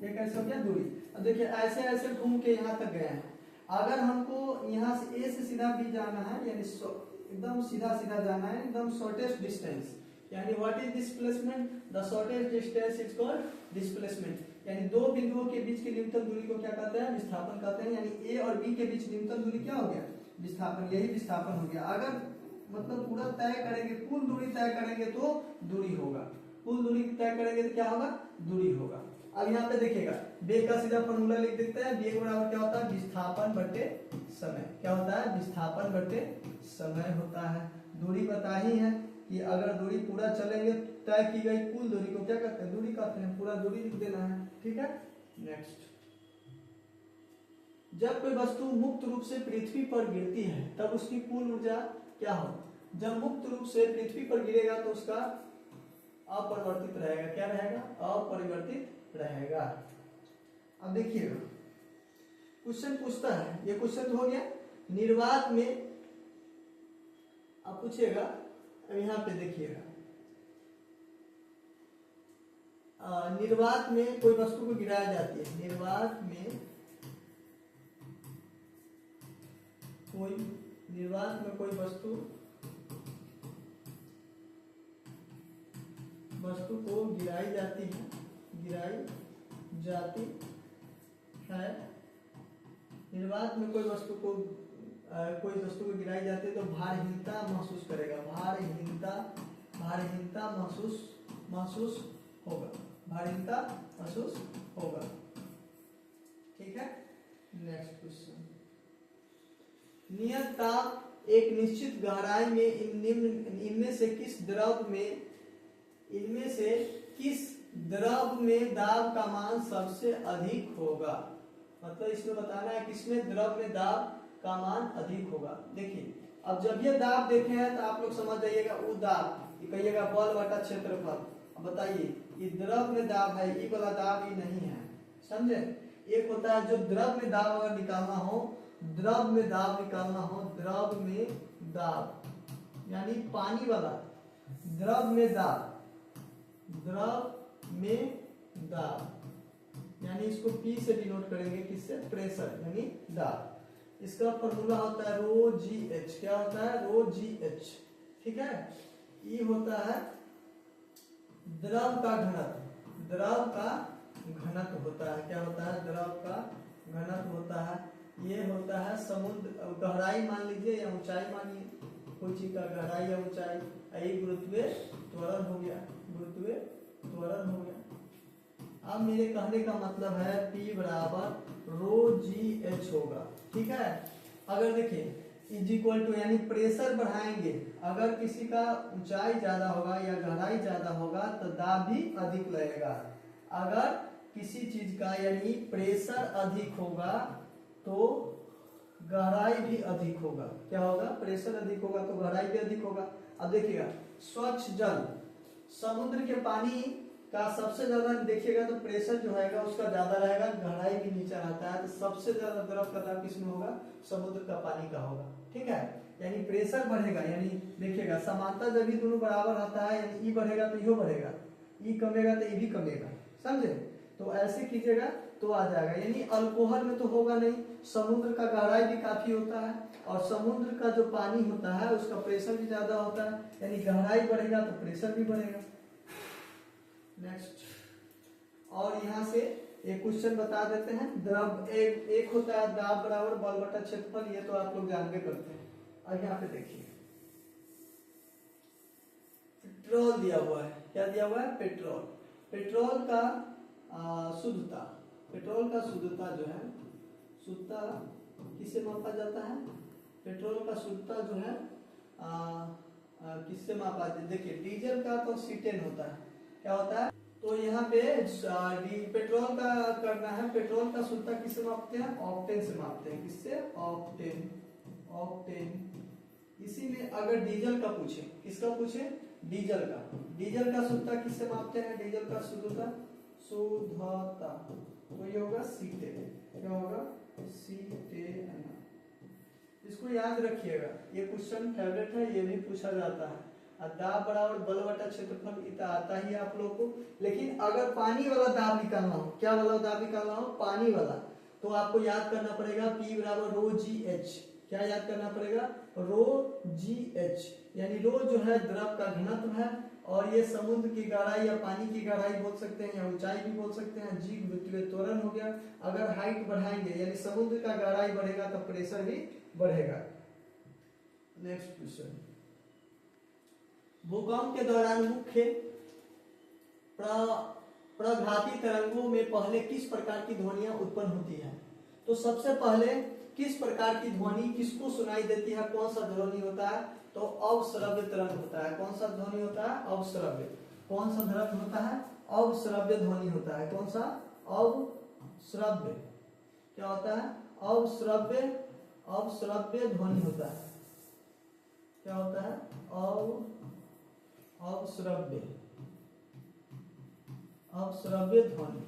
ये कैसे हो गया दूरी। अब देखिए ऐसे घूम के यहाँ तक गए हैं, अगर हमको यहाँ से ए से सीधा भी जाना है, यानी एकदम सीधा जाना है, एकदम शॉर्टेस्ट डिस्टेंस, यानी what is displacement, the shortest distance is called displacement, यानी दो बिंदुओं के बीच की न्यूनतम दूरी को क्या कहते हैं विस्थापन कहते हैं, यानी ए और बी के बीच न्यूनतम दूरी क्या हो गया विस्थापन, यही विस्थापन हो गया। अगर मतलब पूरा तय करेंगे, कुल दूरी तय करेंगे तो दूरी होगा, कुल दूरी तय करेंगे तो क्या होगा दूरी होगा। अब यहाँ पे देखिएगा वेग का सीधा फॉर्मूला लिख देते हैं, वेग बराबर क्या होता है विस्थापन बटे समय, क्या होता है विस्थापन बटे समय होता है। दूरी पता ही है कि अगर दूरी पूरा चलेंगे तय की गई कुल दूरी को क्या कहते हैं दूरी कहते हैं, पूरा दूरी लिख देना है, ठीक है। नेक्स्ट, जब कोई वस्तु मुक्त रूप से पृथ्वी पर गिरती है तब उसकी कुल ऊर्जा क्या हो, जब मुक्त रूप से पृथ्वी पर गिरेगा तो उसका अपरिवर्तित रहेगा, क्या रहेगा अपरिवर्तित रहेगा। अब देखिएगा क्वेश्चन पूछता है, ये क्वेश्चन हो गया निर्वात में, अब पूछेगा, अब यहाँ पे देखिएगा निर्वात में कोई वस्तु को गिराया जाती है, निर्वात में कोई वस्तु को गिराई जाती है, निर्वात में कोई वस्तु को गिराई जाती है तो भारहीनता महसूस करेगा, भारहीनता महसूस होगा, ठीक है। नेक्स्ट क्वेश्चन, नियत ताप एक निश्चित गहराई में इनमें से किस द्रव में दाब का मान सबसे अधिक होगा, मतलब इसमें बताना है किसमें द्रव में दाब का मान अधिक होगा। देखिए अब जब ये दाब देखे हैं तो आप लोग समझ जाइएगा वो दाब, कहिएगा बल बटा क्षेत्रफल। अब बताइए ये द्रव में दाब है, ये वाला दाब ये नहीं है, समझे। एक होता है जो द्रव में दाब अगर निकालना हो, द्रव में दाब यानी पानी वाला, द्रव में दाब, द्रव में दाब, यानी इसको P से डिनोट करेंगे, किससे? प्रेशर यानी दाब। इसका फॉर्मूला होता है रो जी एच। क्या होता है? रो जी एच। ठीक है। ई होता है द्रव का घनत्व, द्रव का घनत्व होता है। क्या होता है? द्रव का घनत्व होता है। ये होता है समुद्र गहराई मान लीजिए या ऊंचाई मानिए, कोई चीज का गहराई या ऊंचाई, यही गुरुत्वीय त्वरण हो गया, गुरुत्वीय त्वरण हो गया। अब मेरे कहने का मतलब है P बराबर रो जी एच होगा। ठीक है। अगर देखिए इज इक्वल टू यानी प्रेशर बढ़ाएंगे, अगर किसी का ऊंचाई ज्यादा होगा या गहराई ज्यादा होगा तो दाब भी अधिक लगेगा। अगर किसी चीज का यानी प्रेशर अधिक होगा तो गहराई भी अधिक होगा। क्या होगा? प्रेशर अधिक होगा तो गहराई भी अधिक होगा। अब देखिएगा स्वच्छ जल, समुद्र के पानी का सबसे ज्यादा देखिएगा तो प्रेशर जो है उसका ज्यादा रहेगा, गहराई भी नीचे रहता है, तो सबसे ज्यादा द्रव का दाब किसमें होगा? समुद्र का पानी का होगा। ठीक है। यानी प्रेशर बढ़ेगा, यानी देखिएगा समानता जब भी दोनों बराबर रहता है, यानी ई बढ़ेगा तो यो बढ़ेगा, ई कमेगा तो ई भी कमेगा। समझे? तो ऐसे कीजिएगा तो आ जाएगा। यानी अल्कोहल में तो होगा नहीं, समुद्र का गहराई भी काफी होता है और समुद्र का जो पानी होता है उसका प्रेशर भी ज्यादा होता है, यानी गहराई बढ़ेगा तो प्रेशर भी बढ़ेगा। नेक्स्ट, और यहाँ से एक क्वेश्चन बता देते हैं। द्रव एक होता है दाब बराबर बल बटा क्षेत्रफल, ये तो आप लोग जानते करते हैं। और यहाँ पे देखिए पेट्रोल दिया हुआ है। क्या दिया हुआ है? पेट्रोल। पेट्रोल का शुद्धता, पेट्रोल का शुद्धता जो है, शुद्धता किससे मापा जाता है? पेट्रोल का शुद्धता जो है किससे मापा जाता है? देखिए डीजल का तो C10 होता है। क्या होता है? तो यहाँ पे पेट्रोल का करना है, पेट्रोल का शुद्धता किससे मापते हैं? ऑक्टेन से मापते हैं। किससे? Octane, octane. इसी में अगर डीजल का पूछे, किसका पूछे? डीजल का, डीजल का शुद्धता किससे मापते हैं? डीजल का शुद्धता, शुद्धता तो ये होगा C10। क्या होगा? C10। इसको याद रखिएगा, ये क्वेश्चन फेवरेट है, ये भी पूछा जाता है। दाब बराबर बल बटा क्षेत्रफल इतना आता ही आप लोग को। लेकिन अगर पानी वाला दाब निकालना हो, क्या वाला दाब निकालना हो? पानी वाला, तो आपको याद करना पड़ेगा P बराबर रो जी एच। क्या याद करना पड़ेगा? रो जी एच, यानी रो जो है द्रव का घनत्व है, और ये समुद्र की गहराई या पानी की गहराई बोल सकते हैं या ऊंचाई भी बोल सकते हैं। जी गुरुत्वीय त्वरण हो गया। अगर हाइट बढ़ाएंगे यानी समुद्र का गहराई बढ़ेगा तो प्रेशर भी बढ़ेगा। नेक्स्ट क्वेश्चन, भूकंप के दौरान मुख्य प्रघाती तरंगों में पहले किस प्रकार की ध्वनियां उत्पन्न होती हैं? तो सबसे पहले किस प्रकार की ध्वनि किसको सुनाई देती है? कौन सा ध्वनि होता है? तो अवश्रव्य तरंग होता है। कौन सा ध्वनि होता है? अवश्रव्य। कौन सा ध्वनि होता है? अवश्रव्य ध्वनि होता है। कौन सा? अवश्रव्य। क्या होता है? अवश्रव्य, अवश्रव्य ध्वनि होता है। क्या होता है? अवश्रव्य, अवश्रव्य ध्वनि।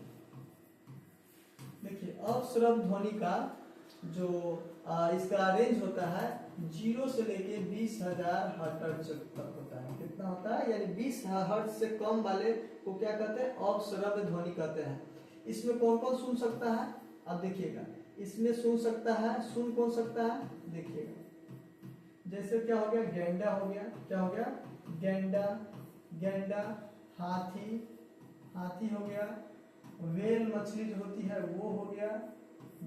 देखिए अवश्रव्य ध्वनि का जो इसका रेंज होता है 0 से लेके 20,000 हर्ट्ज तक होता है। कितना होता है? यानी 20 हर्ट्ज से कम वाले को क्या कहते हैं? अवश्रव्य ध्वनि कहते हैं। इसमें कौन कौन सुन सकता है? अब देखिएगा, इसमें सुन सकता है, सुन कौन सकता है? देखिएगा जैसे क्या हो गया? गैंडा हो गया। क्या हो गया? गैंडा, गैंडा। हाथी, हाथी हो गया। व्हेल मछली जो होती है वो हो गया।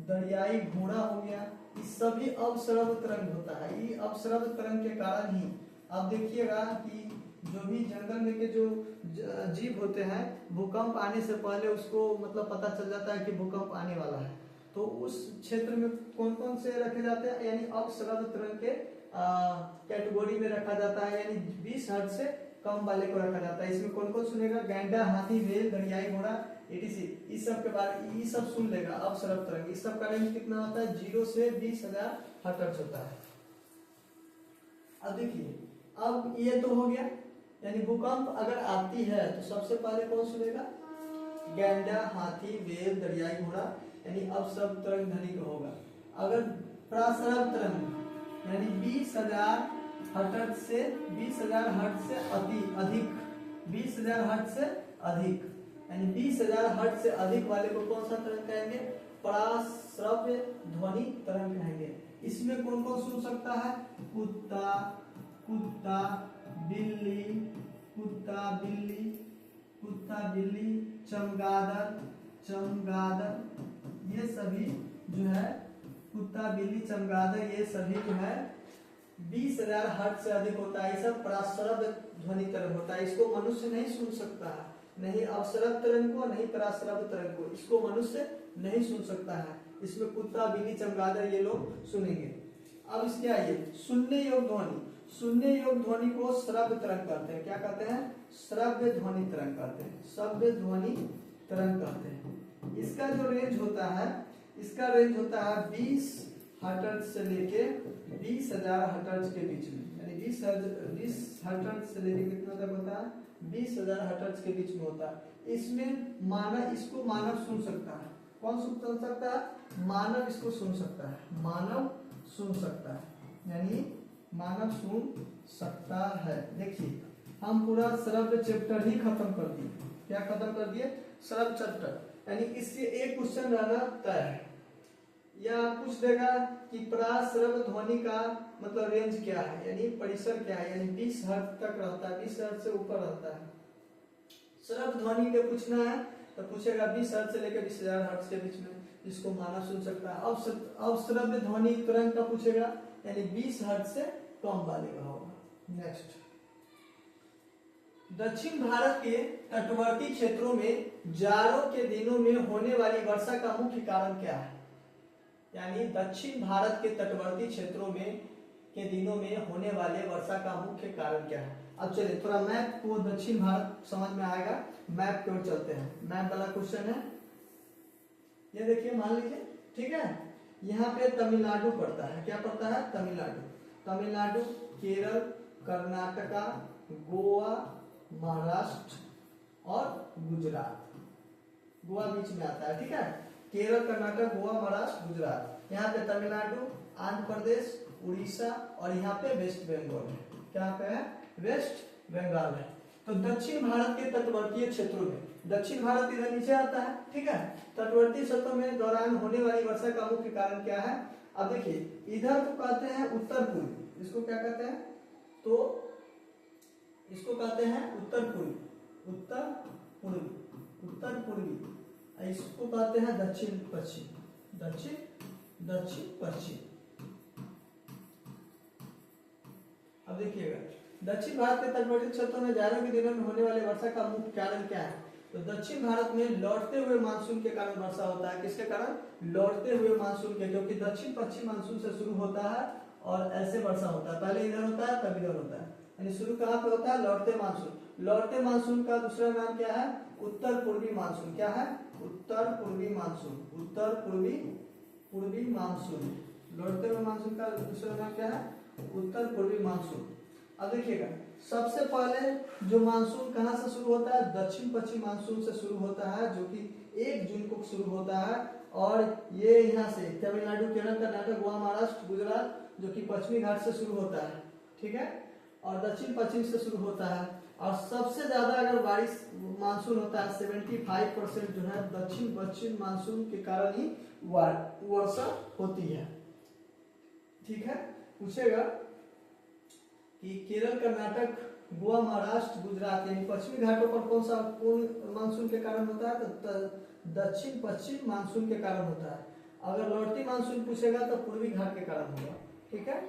दरियाई घोड़ा हो गया। ये सभी अवश्रव्य तरंग होता है। ये अवश्रव्य तरंग के कारण ही आप देखिएगा कि जो भी जंगल में के जो जीव होते हैं, भूकंप आने से पहले उसको मतलब पता चल जाता है कि भूकंप आने वाला है, तो उस क्षेत्र में कौन कौन से रखे जाते हैं? यानी अवश्रव्य तरंग के कैटेगरी में रखा जाता है, यानी 20 हर्ट्ज से कम वाले को रखा जाता है। इसमें कौन कौन सुनेगा? गैंडा, हाथी, व्हेल, दरियाई घोड़ा, etc। इस सब के बारे ये सब सुन लेगा अवश्रव्य तरंग। इस सब का रेंज कितना होता है? 0 से 20,000 हर्ट्ज होता है। अब देखिए, अब ये तो हो गया, यानी भूकंप अगर आती है तो सबसे पहले कौन सुनेगा? गैंडा, हाथी, व्हेल, दरियाई घोड़ा, यानी अवश्रव्य तरंग ध्वनि का होगा। अगर प्राश्रव्य तरंग यानी 20,000 हर्ट्ज से 20,000 हर्ट्ज से अधिक 20,000 हर्ट्ज से अधिक, यानी 20,000 हर्ट्ज से अधिक वाले को कौन सा तरंग कहेंगे? पराश्रव्य ध्वनि तरंग कहेंगे। इसमें कौन कौन सुन सकता है? कुत्ता, कुत्ता बिल्ली, कुत्ता बिल्ली, कुत्ता बिल्ली, चमगादड़, चमगादड़, ये सभी जो है कुत्ता बिल्ली चमगादड़ ये सभी जो है 20,000 हर्ट्ज से अधिक होता है। ये सब पराश्रव्य ध्वनि तरंग होता है। इसको मनुष्य नहीं सुन सकता है, नहीं अवसरव तरंग को, नहीं पराश्रव्य तरंग को, इसको मनुष्य नहीं सुन सकता है। इसमें कुत्ता बिल्ली चमगादड़ ये लोग सुनेंगे। अब इसके आइए सुनने योग्य ध्वनि। सुनने योग्य ध्वनि को श्रव्य तरंग कहते हैं। क्या कहते हैं? श्रव्य ध्वनि तरंग कहते हैं, श्रव्य ध्वनि तरंग कहते हैं। इसका जो रेंज होता है, इसका रेंज होता है 20 हर्ट्ज से लेके 20,000 हर्ट्ज के बीच में, यानी 20 हर्ट्ज से लेके कितना तक होता है? 20,000 हर्ट्ज के बीच में होता है। इसमें मानव, इसको मानव सुन सकता है। कौन सुन सकता है? मानव इसको सुन सकता है, मानव सुन सकता है, यानी मानव सुन सकता है। देखिए हम पूरा श्रव्य चैप्टर ही खत्म कर दिए। क्या खत्म कर दिए? श्रव्य चैप्टर। यानी इससे एक क्वेश्चन रहना तय है, या पूछ देगा कि पराश्रव्य ध्वनि का मतलब रेंज क्या है, यानी परिसर क्या है, यानी 20 हर्ट्ज तक रहता है, 20 हर्ट्ज से ऊपर रहता है। श्रव्य ध्वनि के पूछना है तो पूछेगा 20 हर्ट्ज से लेकर 20,000 हर्ट्ज के बीच में, जिसको मानव सुन सकता है। अब श्रव्य ध्वनि तरंग का पूछेगा, यानी 20 हर्ट्ज से कम वाले का होगा। नेक्स्ट, दक्षिण भारत के तटवर्ती क्षेत्रों में जाड़ों के दिनों में होने वाली वर्षा का मुख्य कारण क्या है? यानी दक्षिण भारत के तटवर्ती क्षेत्रों में के दिनों में होने वाले वर्षा का मुख्य कारण क्या है? अब चलिए थोड़ा मैप को, दक्षिण भारत समझ में आएगा, मैप की ओर चलते हैं। मैप वाला क्वेश्चन है, ये देखिए मान लीजिए, ठीक है। यहाँ पे तमिलनाडु पड़ता है। क्या पड़ता है? तमिलनाडु। तमिलनाडु, केरल, कर्नाटका, गोवा, महाराष्ट्र और गुजरात। गोवा बीच में आता है, ठीक है। केरल, कर्नाटक, गोवा, महाराष्ट्र, गुजरात। यहाँ पे तमिलनाडु, आंध्र प्रदेश, उड़ीसा और यहाँ पे वेस्ट बंगाल है। क्या पे है? वेस्ट बंगाल है। तो दक्षिण भारत के तटवर्तीय क्षेत्रों में, दक्षिण भारत इधर नीचे आता है, ठीक है। तटवर्ती क्षेत्रों में दौरान होने वाली वर्षा का मुख्य कारण क्या है? अब देखिए इधर तो कहते हैं उत्तर पूर्वी, इसको क्या कहते हैं? तो इसको कहते हैं उत्तर पूर्वी, उत्तर पूर्वी, उत्तर पूर्वी। इसको कहते हैं दक्षिण पश्चिम, दक्षिण पश्चिम। अब देखिएगा दक्षिण भारत के तटवर्ती क्षेत्रों में जाड़ों के दिनों में होने वाली वर्षा का मुख्य कारण क्या है? तो दक्षिण भारत में लौटते हुए मानसून के कारण वर्षा होता है। किसके कारण? लौटते हुए मानसून के, क्योंकि दक्षिण पश्चिम मानसून से शुरू होता है और ऐसे वर्षा होता है। पहले इधर होता है, तब इधर होता है, यानी शुरू कहाँ पे होता है? लौटते मानसून। लौटते मानसून का दूसरा नाम क्या है? उत्तर पूर्वी मानसून। क्या है? उत्तर पूर्वी मानसून, उत्तर पूर्वी मानसून। लौटते हुए मानसून का दूसरा नाम क्या है? उत्तर पूर्वी मानसून। अब देखिएगा सबसे पहले जो मानसून कहाँ से शुरू होता है? दक्षिण पश्चिम मानसून से शुरू होता है, जो कि 1 जून को शुरू होता है। और ये यहाँ से तमिलनाडु, केरल, कर्नाटक, गोवा, महाराष्ट्र, गुजरात, जो कि पश्चिमी घाट से शुरू होता है, ठीक है। और दक्षिण पश्चिम से शुरू होता है। और सबसे ज्यादा अगर बारिश मानसून होता है 75% जो है दक्षिण पश्चिम मानसून के कारण ही वर्षा होती है, ठीक है। पूछेगा कि केरल, कर्नाटक, गोवा, महाराष्ट्र, गुजरात यानी पश्चिमी घाटों पर कौन मानसून के कारण होता है? तो दक्षिण पश्चिम मानसून के कारण होता है। अगर लौटती मानसून पूछेगा तो पूर्वी घाट के कारण होगा, ठीक है।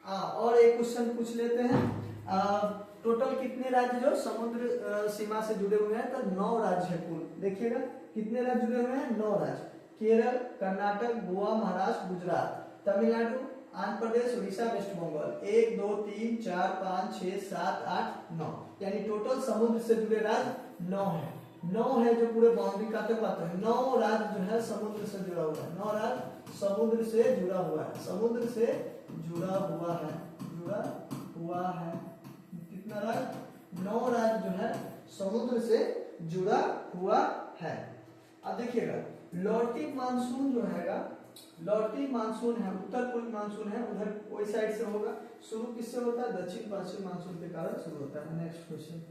और एक क्वेश्चन पूछ लेते हैं। टोटल कितने राज्य जो समुद्र सीमा से जुड़े हुए हैं? तो 9 राज्य है कुल। देखिएगा कितने राज्य जुड़े हुए हैं? 9 राज्य। केरल, कर्नाटक, गोवा, महाराष्ट्र, गुजरात, तमिलनाडु, आंध्र प्रदेश, उड़ीसा, वेस्ट बंगाल। 1 2 3 4 5 6 7 8 9, यानी टोटल समुद्र से जुड़े राज्य 9 है। 9 है जो पूरे बाउंड्री काटे पाते हैं। 9 राज्य जो है समुद्र से जुड़ा हुआ है। 9 राज्य समुद्र से जुड़ा हुआ है, समुद्र से जुड़ा हुआ है, जुड़ा हुआ है। कितना राज्य? 9 राज्य जो है समुद्र से जुड़ा हुआ है। अब देखिएगा लौटती मानसून जो हैगा, लौटी मानसून है, उत्तर पूर्वी मानसून है, उधर कोई साइड से होगा। शुरू किससे होता है? दक्षिण पश्चिम मानसून के कारण शुरू होता है। नेक्स्ट क्वेश्चन,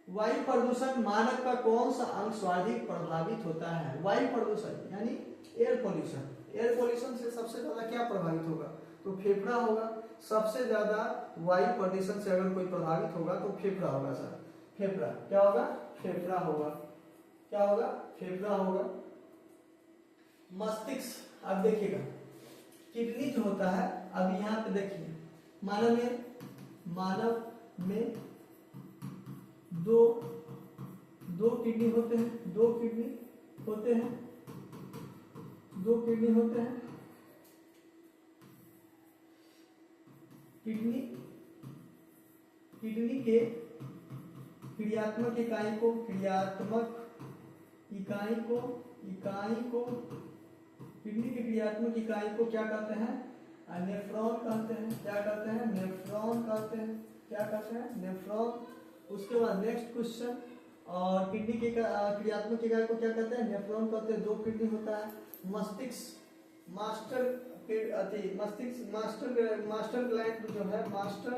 वायु प्रदूषण मानक का कौन सा अंग सर्वाधिक प्रभावित होता है? वायु प्रदूषण यानी एयर पोल्यूशन, एयर पोल्यूशन से सबसे ज्यादा क्या प्रभावित होगा? तो फेफड़ा होगा। सबसे ज्यादा वायु प्रदूषण से अगर कोई प्रभावित होगा तो फेफड़ा होगा सर। फेफड़ा क्या होगा? फेफड़ा होगा। क्या होगा? फेफड़ा होगा। मस्तिष्क, अब देखिएगा किडनी जो होता है, अब यहाँ पे देखिए मानव में दो किडनी होते हैं, दो किडनी होते हैं। किडनी के क्रियात्मक इकाई को किडनी की क्रियात्मक इकाई को क्या कहते हैं? नेफ्रॉन कहते हैं। क्या कहते हैं? नेफ्रॉन कहते हैं। क्या कहते हैं? नेफ्रॉन। उसके बाद नेक्स्ट क्वेश्चन, और किडनी की क्रियात्मक इकाई को क्या कहते हैं? नेफ्रॉन कहते हैं। दो किडनी होता है। मस्तिष्क मास्टर ग्लैंड जो है, मास्टर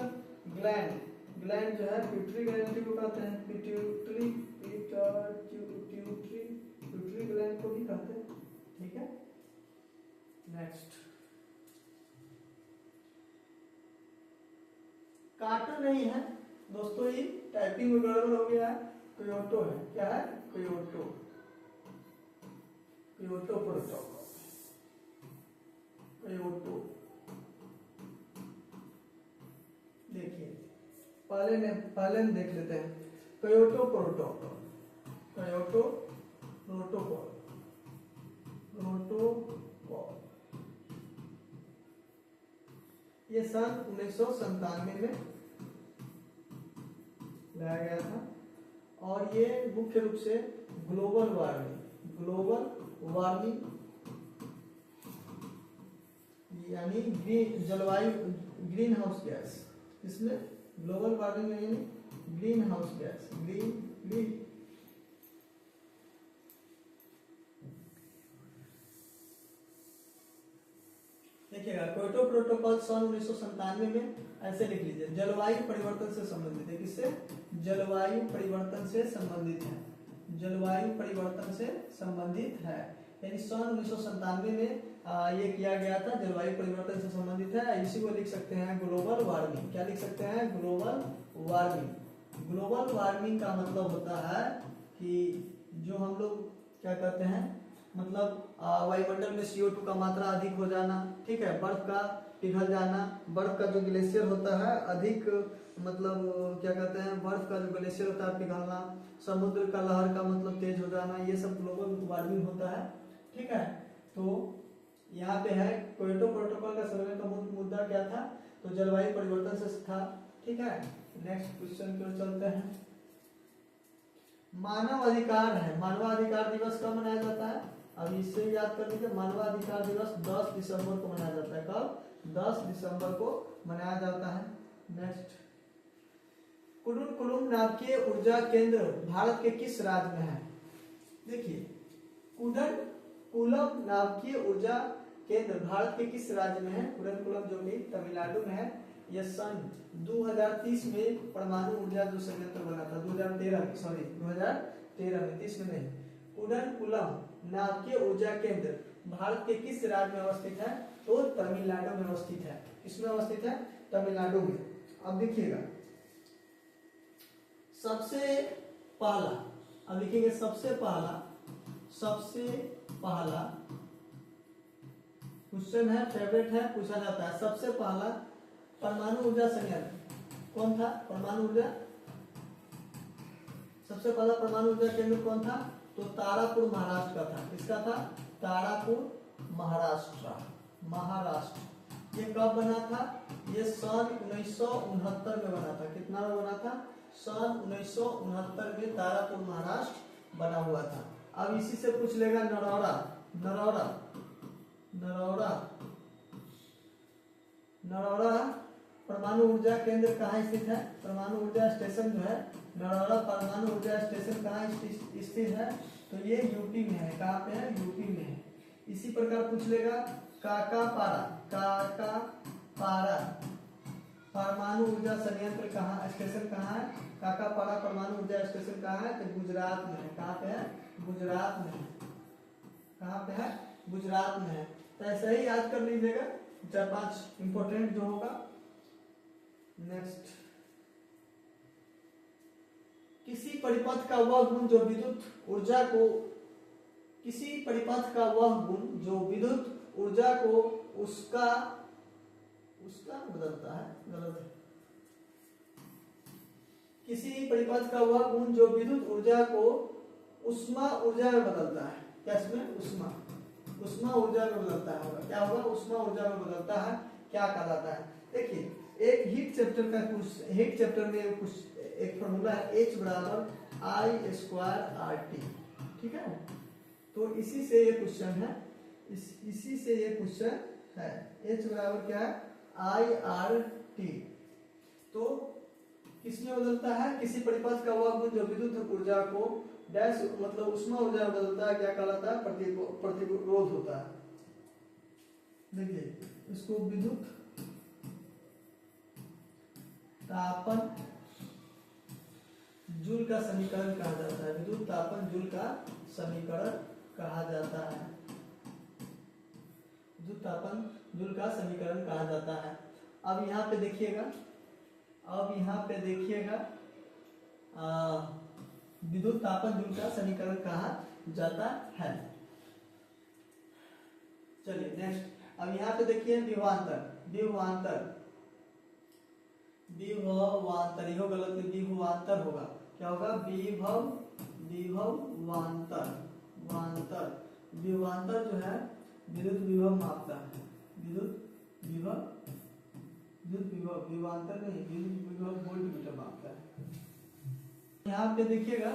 ग्लैंड जो है, पिट्यूटरी ग्लैंड को कहते हैं। पिट्यूटरी ग्लैंड को भी कहते हैं। ठीक है। नेक्स्ट, कार्टून नहीं है दोस्तों, ये टाइपिंग में गड़बड़ हो गया है। क्योटो है। क्या है? Kyoto protocol. देखिए पहले देख लेते हैं क्योटो प्रोटोकॉल। ये सन 1997 में लाया गया था, और ये मुख्य रूप से ग्लोबल वार्मिंग यानी जलवायु ग्रीन हाउस गैस, इसमें ग्लोबल वार्मिंग यानी ग्रीन हाउस गैस, ग्रीन देखिएगा क्योटो प्रोटोकॉल सन 1997 में ऐसे लिख लीजिए, जलवायु परिवर्तन से संबंधित है। किससे? जलवायु परिवर्तन से संबंधित है। जलवायु परिवर्तन से संबंधित है, यानी सन 1997 में ये किया गया था, जलवायु परिवर्तन से संबंधित है। इसी को लिख सकते हैं ग्लोबल वार्मिंग। क्या लिख सकते हैं? Global warming. ग्लोबल वार्मिंग का मतलब होता है कि जो हम लोग क्या कहते हैं, मतलब वायुमंडल में CO2 का मात्रा अधिक हो जाना, ठीक है, बर्फ का पिघल जाना, बर्फ का जो ग्लेशियर होता है अधिक, मतलब क्या कहते हैं, बर्फ का जो ग्लेशियर होता है पिघलना, समुद्र का लहर का मतलब तेज हो जाना, ये सब ग्लोबल वार्मिंग होता है। ठीक है, तो यहाँ पे है क्योटो प्रोटोकॉल का सर्वे का मुद्दा क्या था? तो जलवायु परिवर्तन से था। ठीक है, नेक्स्ट क्वेश्चन की ओर चलते हैं। मानवाधिकार है, मानवाधिकार दिवस कब मनाया जाता है? अब इससे याद कर लीजिए, मानवाधिकार दिवस 10 दिसंबर को मनाया जाता है। कब? 10 दिसंबर को मनाया जाता है। नेक्स्ट, कुडुनकुलम नाभिकीय ऊर्जा केंद्र भारत के किस राज्य में है? देखिए, कुडनकुलम नाभिकीय ऊर्जा केंद्र भारत के किस राज्य में है? कुडनकुलम जो कि तमिलनाडु में है। यह सन 2030 में परमाणु ऊर्जा जो संयंत्र बना था, 2013 में, 30 में नहीं। कुडनकुलम नाभिकीय ऊर्जा केंद्र भारत के किस राज्य में अवस्थित है? तो तमिलनाडु में अवस्थित है। किसमें अवस्थित है? तमिलनाडु में। अब देखिएगा, सबसे पहला, अब लिखेंगे सबसे पहला क्वेश्चन है, फेवरेट है, पूछा जाता है। सबसे पहला परमाणु ऊर्जा संयंत्र कौन था? परमाणु ऊर्जा, सबसे पहला परमाणु ऊर्जा केंद्र कौन था? तो तारापुर महाराष्ट्र का था। किसका था? तारापुर महाराष्ट्र। ये कब बना था? ये सन 1969 में बना था। कितना में बना था? सन 1969 में तारापुर महाराष्ट्र बना हुआ था। अब इसी से पूछ लेगा नरौरा परमाणु ऊर्जा केंद्र कहाँ स्थित है? परमाणु ऊर्जा स्टेशन जो है, नरौरा परमाणु ऊर्जा स्टेशन कहाँ स्थित है? तो ये यूपी में है। कहाँ पे है? यूपी में है। इसी प्रकार पूछ लेगा काका पारा परमाणु ऊर्जा संयंत्र कहाँ, स्टेशन कहाँ है? काका पारा परमाणु ऊर्जा स्टेशन कहाँ है? तो गुजरात में है। कहाँ पे है? गुजरात में है। कहाँ पे है? गुजरात में है। तो ऐसे ही याद कर लीजिएगा 4-5 इंपॉर्टेंट जो होगा। नेक्स्ट, किसी परिपथ का वह गुण जो विद्युत ऊर्जा को उसका बदलता है, गलत है। किसी परिपथ का वह गुण जो विद्युत ऊर्जा को उष्मा ऊर्जा में बदलता है। क्या इसमें? उष्मा ऊर्जा में बदलता है। क्या होगा? उष्मा ऊर्जा में बदलता है। क्या कहलाता है? देखिए, एक हीट चैप्टर में कुछ एक फॉर्मूला है H बराबर I²RT, ठीक है। तो इसी से ये क्वेश्चन है, इसी से ये क्वेश्चन है। H बराबर क्या है? IRT। तो किसमें बदलता है? किसी परिपथ का वह गुण जो विद्युत ऊर्जा को डैश मतलब उष्मा ऊर्जा में बदलता है। क्या कहलाता है? प्रतिरोध होता है। देखिए, इसको विद्युत तापन जूल का समीकरण कहा जाता है। विद्युत तापन जूल का समीकरण कहा जाता है। विद्युत तापन जूल का समीकरण कहा जाता है। अब यहाँ पे देखिएगा, विद्युत तापन जूल का समीकरण कहा जाता है। चलिए नेक्स्ट, अब यहाँ पे देखिए विभवांतर, यह गलत है, विभवांतर होगा। क्या होगा? विभवांतर जो है विद्युत विभव मापता है। विभवांतर नहीं, विद्युत विभव वोल्टमीटर मापता है। यहाँ पे देखिएगा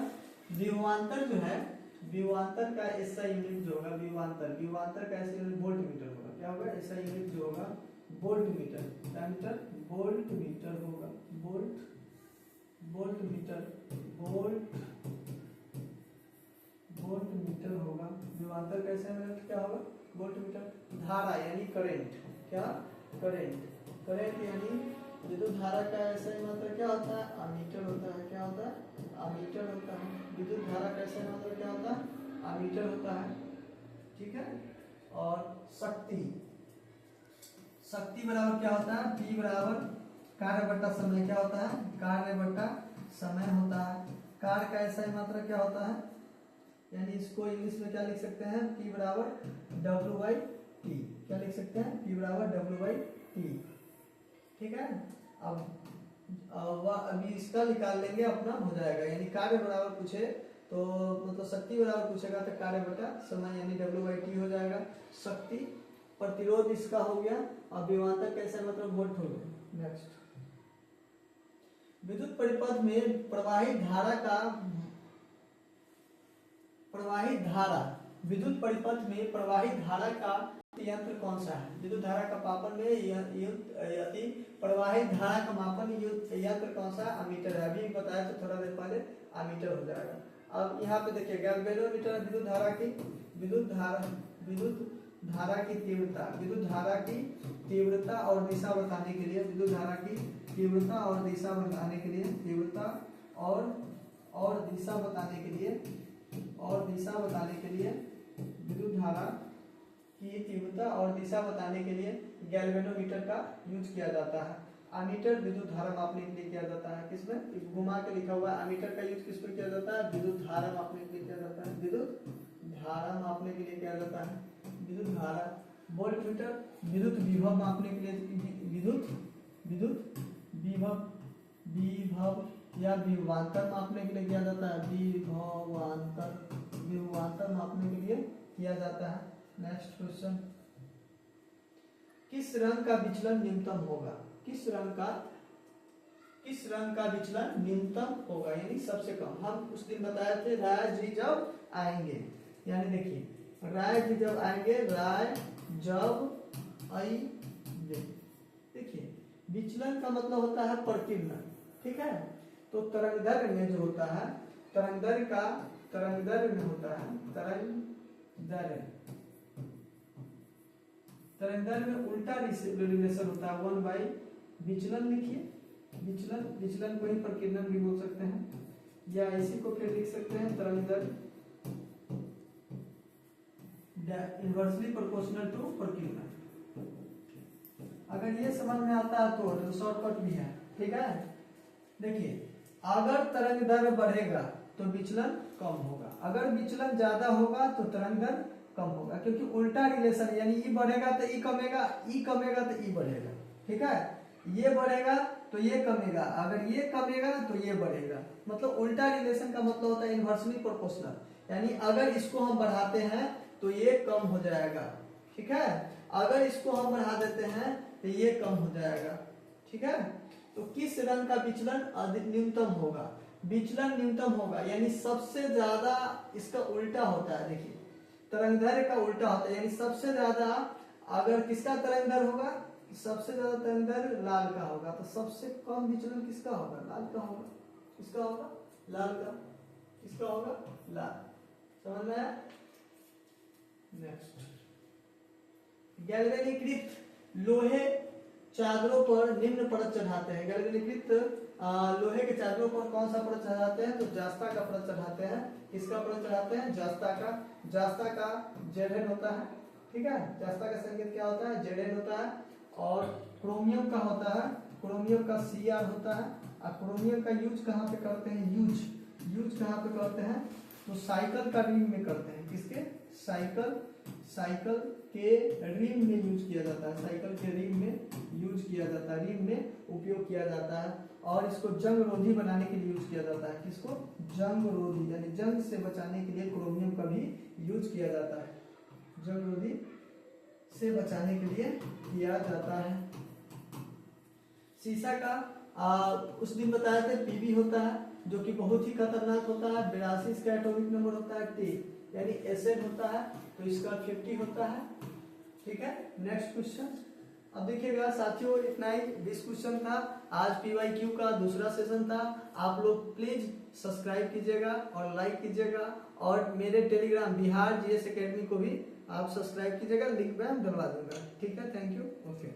विभवांतर जो है, विभवांतर का ऐसा यूनिट जो होगा, विभवांतर का ऐसा यूनिट वोल्टमीटर होगा। क्या होगा? ऐसा यूनिट जो होगा वोल्टमीटर, वोल्टमीटर होगा। वोल्टमीटर होगा। विभवांतर का ऐसा यूनिट क्या होगा? वोल्टमीटर। धारा यानी करंट, क्या? करंट यानी विद्युत धारा का ऐसा मात्रा क्या होता है? अमीटर होता है। क्या होता है? अमीटर होता है। विद्युत धारा का ऐसा मात्रा क्या होता है? अमीटर होता है, ठीक है। और शक्ति बराबर क्या होता है? P बराबर कार्य बट्टा समय। क्या होता है? कार्य बट्टा समय होता है। कार्य का ऐसा मात्रा क्या होता है? यानी इसको इंग्लिश में क्या लिख सकते हैं? P बराबर W/T। क्या लिख सकते हैं? P बराबर W/T, ठीक है। अब अभी इसका निकाल लेंगे, अपना हो जाएगा। यानी कार्य बराबर पूछे तो मतलब शक्ति बराबर पूछेगा तो कार्य बटा समय यानी W/T हो जाएगा। शक्ति, प्रतिरोध इसका हो गया, और विभवांतर कैसा मतलब वोल्ट हो गया। नेक्स्ट, विद्युत परिपथ में प्रवाहित धारा विद्युत परिपथ में प्रवाहित धारा का यंत्र कौन सा है? विद्युत धारा का मापन में यदि प्रवाहित धारा का मापन यंत्र कौन सा? अमीटर है। अभी बताया तो थोड़ा देर पहले, अमीटर हो जाएगा। अब यहाँ पे देखिए गैल्वेनोमीटर विद्युत धारा की तीव्रता और दिशा बताने के लिए, विद्युत धारा की तीव्रता और दिशा बताने के लिए, विद्युत धारा की तीव्रता और दिशा बताने के लिए गैल्वेनोमीटर का यूज किया जाता है। अमीटर विद्युत धारा मापने के लिए किया जाता है। किसमें? घुमा के लिखा हुआ है। अमीटर का यूज किस पर किया जाता है? विद्युत धारा मापने के लिए किया जाता है। विद्युत धारा मापने के लिए किया जाता है। विद्युत धारा। वोल्टमीटर विद्युत विभव मापने के लिए, विद्युत विभव या विभवांतर मापने के लिए किया जाता है। विभवांतर मापने के लिए किया जाता है। नेक्स्ट क्वेश्चन, किस रंग का विचलन न्यूनतम होगा? किस रंग का विचलन न्यूनतम होगा यानी सबसे कम? हम उस दिन बताए थे राय जी जब आएंगे, यानी देखिए राय जी जब आएंगे, देखिए विचलन का मतलब होता है प्रकीर्णन, ठीक है। तो तरंगदैर्घ्य में जो होता है, तरंगदैर्घ्य में होता है, तरंगदैर्घ्य में उल्टा रिलेशन होता है 1 बाई विचलन लिखिए, विचलन को ही प्रकीर्णन भी बोल सकते हैं, या इसी को फिर लिख सकते हैं तरंगदैर्घ्य इनवर्सली प्रोपोर्शनल टू प्रकीर्णन। अगर ये समझ में आता है तो शॉर्टकट भी है, ठीक है। देखिए अगर तरंगदैर्घ्य बढ़ेगा तो विचलन कम होगा, अगर विचलन ज्यादा होगा तो तरंगदैर्घ्य कम होगा, क्योंकि उल्टा रिलेशन, यानी ई बढ़ेगा तो ई कमेगा, ई कमेगा तो ई बढ़ेगा, ठीक है। ये बढ़ेगा तो ये कमेगा, अगर ये कमेगा तो ये बढ़ेगा, मतलब उल्टा रिलेशन का मतलब होता है इनवर्सली प्रोपोर्शनल, यानी अगर इसको हम बढ़ाते हैं तो ये कम हो जाएगा, ठीक है, अगर इसको हम बढ़ा देते हैं तो ये कम हो जाएगा, ठीक है। तो किस रंग का विचलन न्यूनतम होगा, विचलन न्यूनतम होगा, यानी सबसे ज्यादा इसका उल्टा होता है। देखिए तरंगदैर्घ्य का उल्टा होता है, यानी सबसे ज्यादा अगर किसका तरंगदैर्घ्य होगा, सबसे ज्यादा तरंगदैर्घ्य लाल का होगा, तो सबसे कम विचलन किसका होगा, लाल का होगा, किसका होगा, लाल का, किसका होगा, लाल। समझ में आया। नेक्स्ट, गैल्वेनीकृत लोहे चादरों पर निम्न परत चढ़ाते हैं। गैल्वेनीकृत लोहे के चादरों पर कौन सा परत चढ़ाते हैं, तो जास्ता का परत चढ़ाते हैं। किसका परत चढ़ाते हैं, जास्ता का। जास्ता का जेड होता है, ठीक है, जास्ता का संकेत क्या होता है, जेड होता है। और क्रोमियम का होता है, क्रोमियम का Cr होता है। और क्रोमियम का यूज कहाँ पे करते हैं, यूज कहाँ पे करते हैं, तो साइकिल का रिंग में करते हैं। किसके, साइकिल के रिम में यूज किया जाता है, साइकिल के रिम में यूज किया जाता है, रिम में उपयोग किया जाता है। और इसको जंग रोधी बनाने के लिए यूज किया जाता है। किसको, जंग रोधी, यानी जंग से बचाने के लिए क्रोमियम का भी यूज किया जाता है, जंग रोधी से बचाने के लिए किया जाता है। शीशा का उस दिन बताया था पीबी होता है, जो कि बहुत ही खतरनाक होता है। 82 इसका एटॉमिक नंबर होता है T, यानी एसिड होता है, तो इसका 50 होता है, ठीक है। नेक्स्ट क्वेश्चन, अब देखिएगा साथियों, इतना ही 20 क्वेश्चन था। आज PYQ का दूसरा सेशन था। आप लोग प्लीज सब्सक्राइब कीजिएगा और लाइक कीजिएगा, और मेरे टेलीग्राम बिहार GS एकेडमी को भी आप सब्सक्राइब कीजिएगा, लिंक मैं डलवा दूंगा, ठीक है। Thank you, okay.